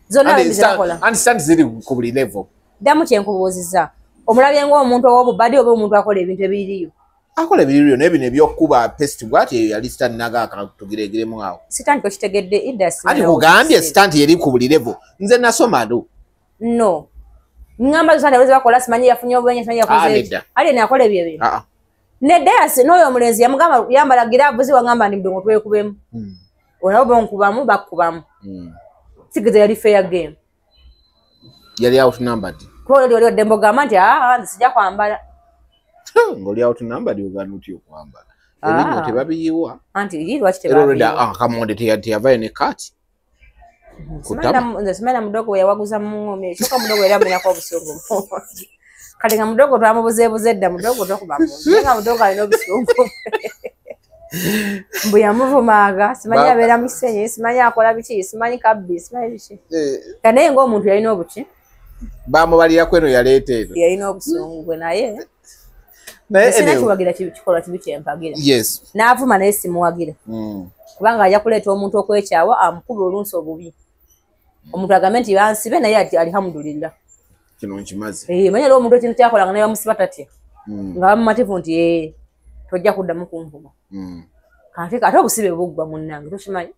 zonna bizirakola anti stand ziri ku buli level ddamu kyenkubuuziza omulabye ng'omuntu ow'obubadi oba omuntu akola ebintu ebiriyo akola ebiriyo n'ebino ebyokkuba pesti bwati eyo yali stand nagakatugiregiremu awo sitanti kokitegedde idasi ati kugambye stand yeri ku buli level nze nasoma do no ngamba zosante wezi bakola simanyi yafunye obwenye simanyi yakoze ali nakola ebyo ebintu nedda yasi n'oyo omulenzi yamugamba yambala giraavuzi wangamba ndi mudongo twekubemu olabo bonkubamu bakkubamu sigeze yali fair game yali outnumbered kuba oli odde mbogamba nti sijja kwambala ng'oli outnumbered ogana otya okwambala ebinyo tebabiyiwa anti lwaki tebabiyiwa kamonde teyavayo ne kati nze simanyi mudogo yawaguza muŋomi ekyoka mudogo era amenyako obusungu kati nga mudogo twamubuzeebuze dda mudogo tokubamu nga mudogo alina obusungu mbu yamuvumaaga simanyi abeera mu kisenyi simanyi akola biki simanyi kabbi simanyi biki kanaye ng'omuntu yalina obuki bamubalirako eno yaleeta eno yalina obusungu gwe naye sina kiwagira kikolwa kibi kyempagira n'avuma naye simuwagira kubanga ajja kuleeta omuntu okwekyawa amukubye olunsi obubi omuntu agambe nti bansibe naye ati alihamudulillah kino nkimaze manya era omuntu ekintu kyakolanga naye bamusiba tatya nga bamumativu nti tojja kuddamu kunvuma ate obusibe buggwa munnange tokimanyi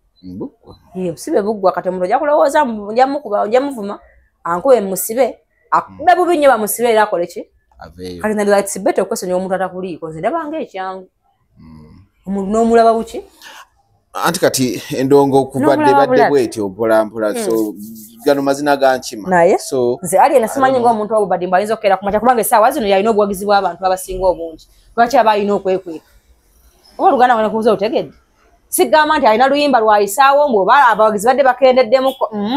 obusibe buggwa kati omuntu ojja kulowooza ojja muvuma ankube musibe akube bubi nnyo bamusibe era akole ki kati nali like sibete okwesonyiwa omuntu atakuliiko nze ndabanga ekyangu omuntu n'omulaba buki anti kati endongo okuvadde badde bwetyo mpolampola so gano mazina gankima naye nze ali nasimanyi ng'omuntu wabubadde mbu ayinza okukeera kumata kubanga essaawa zino yalina obuwagizi bw'abantu abasinga obungi lwaki aba alina okwekweka oba oluganda ngana kubuza otegedde sigamba nti alina luyimba lwayisaawo mbu oba abawagizi badde bakendeddemu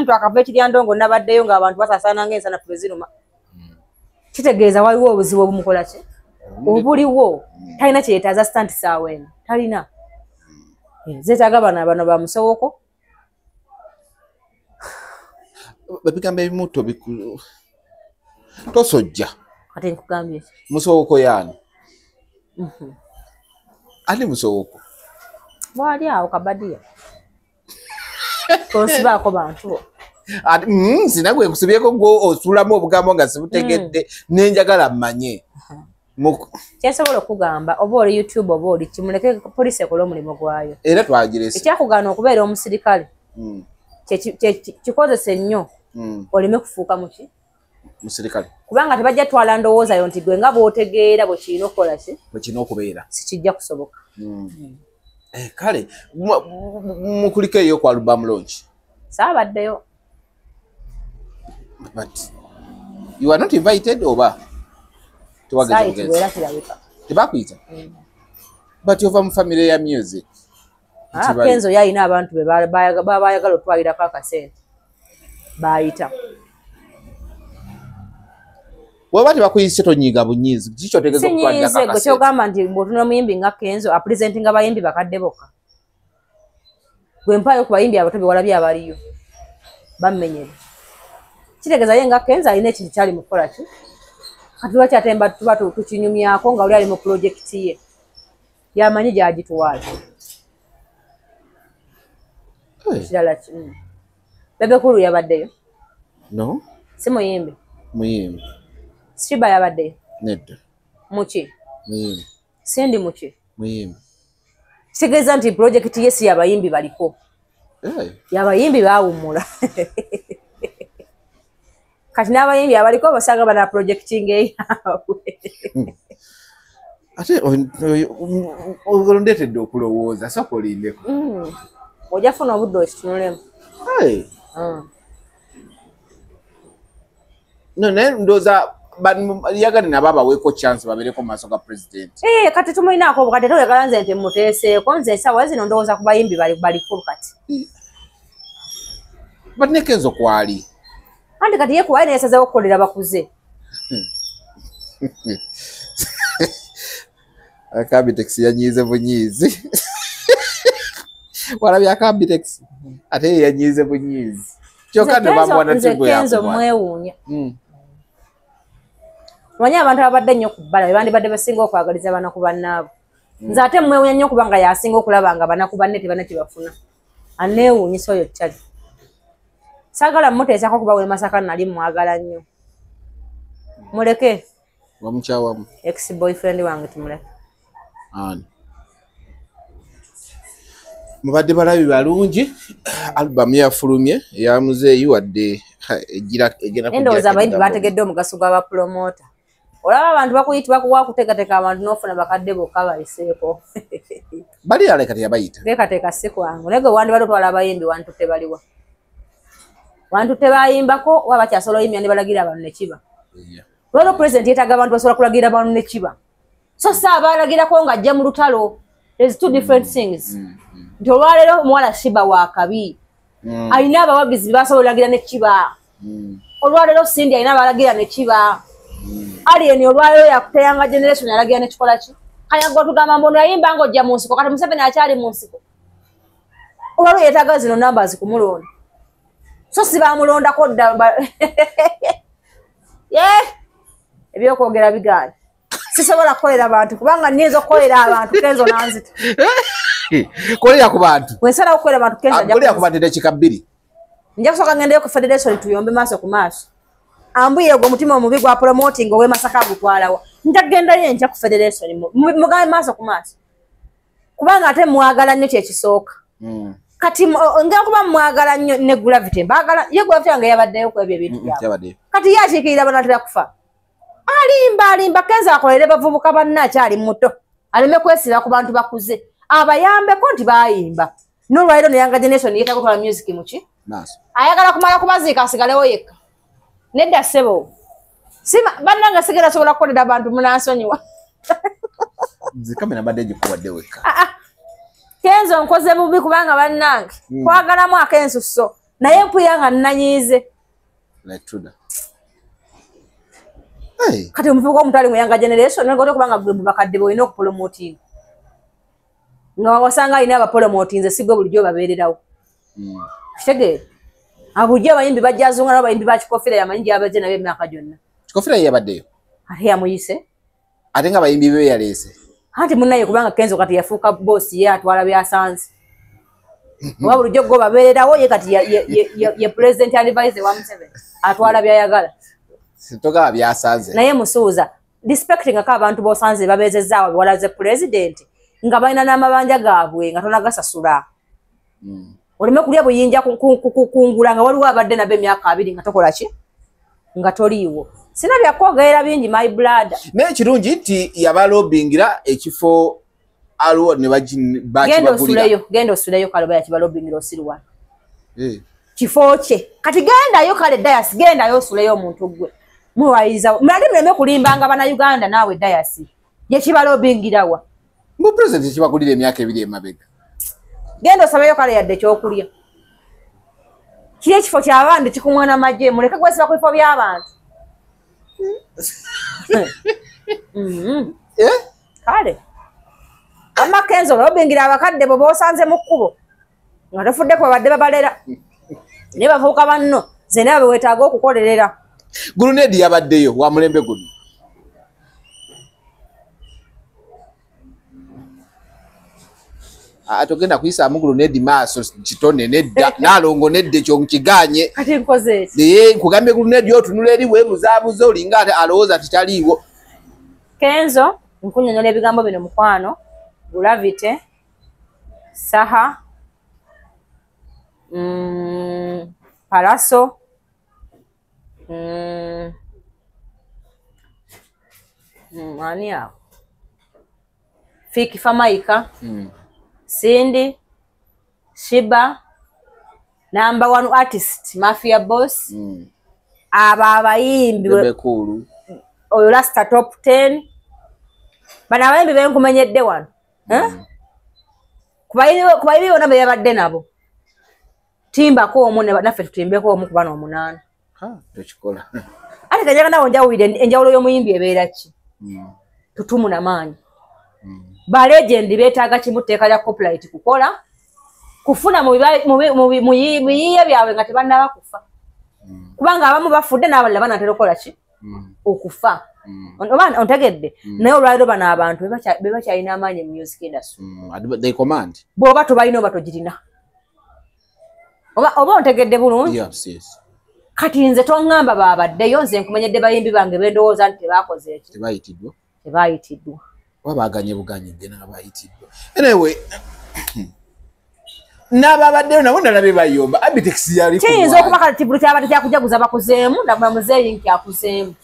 twakava ekiryandongo nabaddeyo ng'abantu basaasaana ng'ensana tubeziruma kitegeeza waliwo obuzibu obumukola ki obuliwo talina kyetaaza stanti saawa eno talina zeetaaga bano bamusowoko babigambo ebimu tosojja kati nkugambye musowoko yaani ali musowoko bwali awo kabadiya konsibaako bantu sinagwe kusibyeko gwe osulamu obugambo nga sibutegedde nenjagala mmanye kyensobola okugamba oba oli YouTube oba oli kimuleke poliisi ekole omulimu gwayo era twagirese ekyakugaana okubeera omusirikale kikozese nnyo oleme kufuuka muki musirikale kubanga tebajja twala ndowoozayo nti gwe nga bw'otegeera bwe kirina okukola ki bwe kirina okubeera sikijja kusoboka kale mukuliko eyo ku album launch saabaddeyo but you are not invited oba tebakuyita but ova mu family ya music Kenzo yalina abantu be bayagala otwalirako akasente bayita waba tebakuyise tonyiga bunyiizi kiki otegeeza okutwalirako akasente gwe kyogamba nti bw'otuna omuyimbi nga Kenzo apresentinga abayimbi bakadde bokka gwe mpaayo ku bayimbi abato be walabye abaliyo bammenyere kitegeeza ye nga Kenzo alina ekintu kyali mu kukola ki kati lwaki ate mba tuba tukinyumyako nga oli ali mu pulojekiti ye yamanyi gyagitwala kirala kimu Bebekulu yabaddeyo no si muyimbi Siba yabaddeyo nedda muki muyimbi sindi muki muyimbi kitegeeza nti pulojekiti ye si yabayimbi baliko yabayimbi baawummula kati n'abayimbi abaliko basanga bana projecting eyaabwe ate olondetedde okulowooza soka olindeko ojja funa obudde okitunulemu no naye ndowooza yagala nabo abaweeko chance babeereko mu maaso ga pulezidenti kati tumulinaako obukadde toyagala nze nti muteeseeko nze ensawa zino ndowooza ku bayimbi balikulu kati but ne Kenzo kwali anti kati ye kuwaye neyasazeewo okukolera bakuze Akambitex yanyize bunyizi walabye Akambitex ate ye yanyize bunyizi kyokka ne bamwana tigo ya Kenzo mwewuunya Wanya abantu abadde nnyo ku bbala bandibadde basinga okwagaliza bana ku bannaabo nze ate mwewuunya nnyo kubanga yasinga okulaba nga bana ku banne tebana kibafuna aneewuunyisa oyo ttali saagala muteesako kuba we Masaka nali mwagala nnyo muleke wamukyawamu ex boyfriend wange tumuleke mubadde balabi balungi album yafulumye ya muzeeyi wadde endowooza abayimbi bategedde omugaso gw'abapromota olaba abantu bakuyitibwa wakuteekateeka abantu n'ofuna bakadde bokka bayiseeko bali ale kati yabayita teekateeka si kwangu naye gwe wandibadde otwala abayimbi wantutte baliwa wantutte bayimbako oba bakyasobola oyimya ne balagira abantu ne kiba lwalo pulezidenti yeetaaga abantu basobola kulagira abantu ne kiba so saabalagirako ng'ajja mu lutalo there's two different things nti olwaleero omuwala siba wakabi alina abawagizi basobola olagira ne kiba olwaleero Sindi alina abalagira ne kiba Alien olwaleero yakuteyanga generation alagira ne kikola ki kanyago tugamba mbono yayimba ng'ojja mu nsiko kati Museveni akyali mu nsiko olwaleero yeetaaga zino numbers kumulonda so sibamulondako dda ebyokwogera bigaana sisobola kukolera abantu kubanga nniza okukolera abantu Kenzo nanzita kolera ku bantu wensala okukolera abantu Kenzo ku bantu dakika 2 nja kusooka ngendeyo ku federation tuyombe maaso ku maaso ambuye ogwo omutima omubi gwa promoting owe Masaka gutwalawa ntagendayo nja ku federation mugambe maaso ku maaso kubanga ate mwagala nnyo kyekisooka kati nga kuba mwagala nnyo ne Gravity mbagala ye Gravity yange yabaddeyo ku ebyo ebintu byabwe kati yakiikirira banatera kufa alimba Kenzo akolere bavubuka banna akyali muto aleme kwesiba ku bantu bakuze abayambeko nti bayimba n'olwaliro neyanga generation yeetaaga okukola music muki ayagala kumala kubaziika asigalewo yekka nedda ssebo bannanga sigera asobola kukolera abantu munansonyiwa zikamera badde gikuwadde wekka Kenzo nkoze bubi kubanga bannange kwagalamu akensuso naye mpuya nga nnanyiize kati omuvubuka omutali muyanga generation ngote kubanga gwe bakadde boyina okupromoting nga wasanga alina abapromotinze sigwe bulijjo babeererawo kitegeera abujjo abayimbi bajjazunga n'abayimbi ba Kikofira yamanyi abaze nabyo emyaka gyonna Kikofira yabaddeyo ate yamuyise ate nga abayimbi be yaleese anti munnaye kubanga Kenzo kati yafuuka boosi ye atwala byasanze oba bulijjo gwe babeererawo ye kati ye president advisor wa Museveni atwala byayagala sitoga byasanze naye musuuza respecting aka abantu bosanze babezezaawo biwalaze president nga balina n'amabanja gaabwe nga tonagasasula oleme kulya buyinja kungula nga waliwo abadde nabo emyaka 2 nga tokola ki nga toliiwo sina byakwogerera bingi my blood naye kirungi nti yabalobingira ekifo aliwo ne bakibagulira genda osuleyo kale baya kibalobingira osirwa kifo kye kati gendayo kale dayas gendayo osuleyo omuntu gwe muwayiza mulali muleme kulimbanga bana Uganda naawe dayas ye kibalobingirawa mu president kibagulira emyaka 2 emabega genda osabeyo kale yadde kyokulya kiri ekifo ky'abandi kikumwana majje muleke gwesiba ku bifo by'abantu kale amma Kenzo balobingira abakadde bo boosanze mu kkubo nga tofuddeko babadde babalera ne bavuuka banno zena beweetaaga okukolerera Gulunedi yabaddeyo wa mulembe guno atogenda kuyisa Gulunedi maaso kitone nedda nalongo nedde kyo nkiganye kati nkoze kugambe Gulunedi otunula eri we muzaabuze olinga ate alowooza titaliiwo Kenzo nkunyonyola ebigambo bino mukwano Gravity Saha Palaso ani awo Fiki Famaika, Cindy, Shiba, number 1 artist, Mafia Boss, aba abayimbi Bebekulu, oyo Rasta top 10. Bana abayimbi benkumenyedde wano. Kubayimbi bona be yabadde nabo. Timbako omu naffe tutimbeko omu kuba n'omunaana. Tekikola. Ate kanyaga nawo enjawulo y'omuyimbi ebeera ki? Tutumu n'amaanyi. Ba legend beetaaga kimu tteeka lya copyright kukola, kufuna mu biyiiye byabwe nga tebannaba kufa. Kubanga abamu bafudde n'abalala banatera okukola ki? Okufa. Ontegedde? Naye olwaliro bano abantu be bakyalina amaanyi mu music industry. They command. Bw'oba tobalina oba togirina. Oba ontegedde bulungi? Yes. Kati nze tongamba babaddeyo nze nkumenyedde bayimbi bange bendowooza nti tebakoze eki? Tebayitiddwa. Wabaganye buganyidde n'abayitiddwa. Anyway, n'ababaddeyo nabo nalabe bayomba. Abitex yali ku. Kiyinza okuba kati buli kyabadde kyakujaguza bakuzeemu na muzeeyi nti akuzeemu.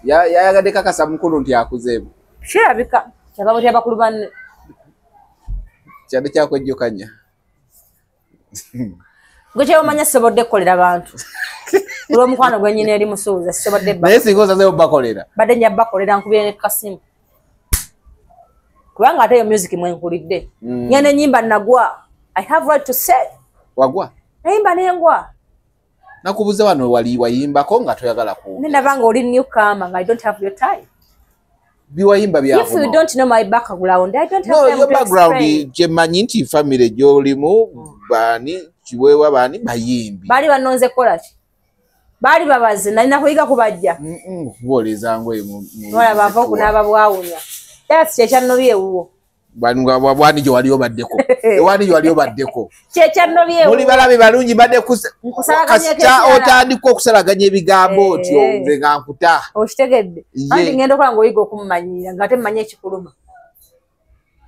Yayagadde kakasa mukulu nti akuzeemu. Kirabika kyababutya bakulu banne. Kyadde kyakwejjukanya. Gwe kyomanya sisobodde kukolera abantu. Olw'omukwano gwennyina eri musuuza sisobodde bba. Naye singa osazeewo bakolera. Badde nja bakolera nkubye ne kasimu. Kubanga ate yo music mwenkulidde. Nyene nyimba nagwa. I have right to say. Wagwa? Nayimba nengwa. Nakubuze wano wali wayimbako nga toyagala ku. Nendabanga oli newcomer nga I don't have your time. Biwayimba byako. If you don't know my background, I don't have time to explain. No, your background gyemanyi nti family gy'olimu bani kiweewa bani bayimbi. Bali banonze kola ki? Bali babaze nalina kuyiga kubajja. Kuboleza ngoye mu. Wala bava okunaaba bwawunya. That's kyekyanobye wuwo. Bwani gye wali obaddeko. Ewani gye wali obaddeko. Kyekyanobye wuwo. Muli balabe balungi badde kasita otandika okusalaganya ebigambo otyo nze nga nkuta. Okitegedde. Andi ngenda okuba ng'oyiga okumumanyira nga temmanyi ekikuluma.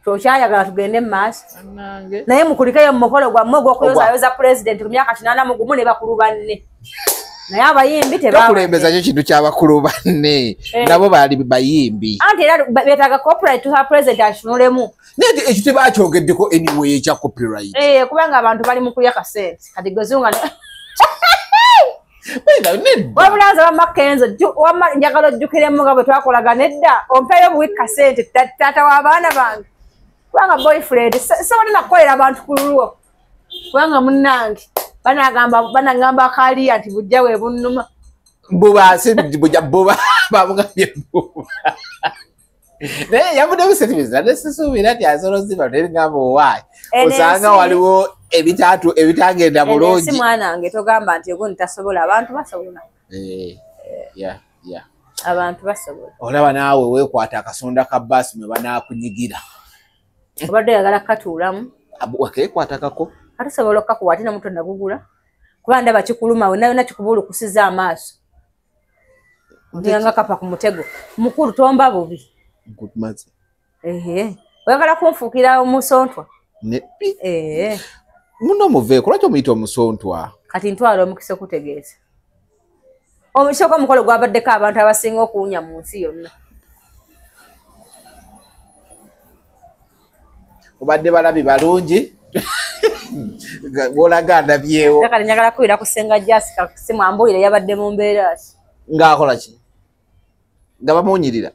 Tokyayagala tugende mu maaso. Naye mukulikeyo mu mukolo gwammwe ogw'okuyozaayoza pulezidenti ku myaka 84 ne bakulu banne. Naye abayimbi tebakulembeza kyo kintu ky'abakulu banne nabo baali bayimbi. Anti era beetaaga copyright to her president atunulemu. Naye ekyo tebakyogeddeko anyway ekya copyright. Kubanga abantu bali mu kulya kasente kati gozunga wabulanza bamakenzo njagala ojjukiremu nga bwe twakolagana edda ompeeyo buwi kasente taata w'abaana bange kubanga boyfriend sobola nakukolera abantu ku lulwo kubanga munnange banagamba akaliya nti bujja we bunnuma buba si bujja buba bamugambye buba naye yavudde busetibiza nesisuubira nti azoloziba nerigamba owaayi osanga waliwo ebitagenda bulungi. Si mwanange togamba nti ogwo ntasobola abantu basobola. Abantu basobola. Olaba naawe weekwata akasonda ka bbaasi mwe banaakunyigira. Obadde oyagala katuulamu. Wakeekwatakako. Ate osobola okukakuwa ate namuto nagugula. Kuba ndaba kikuluma wonna yonna kikubulukusiza amaaso. Ndiganga kapa ku mutego. Mukulu tomba bubi. Nkutumaze. Oyagala kunfuukira omusontwa. Muno muveeko lwaki omuyita omusontwa? Kati ntwala omukisa okutegeeza. Omukisa gw'omukolo gwabaddeko abantu abasinga okuwunya mu nsi yonna. Obadde balabi balungi. Bw'olaga ndabyewo. Kati njagala kuwira ku Ssenga Jessica simu ambuulire yabadde mu mbeera ki. Ng'akola ki? Nga bamuwunyirira.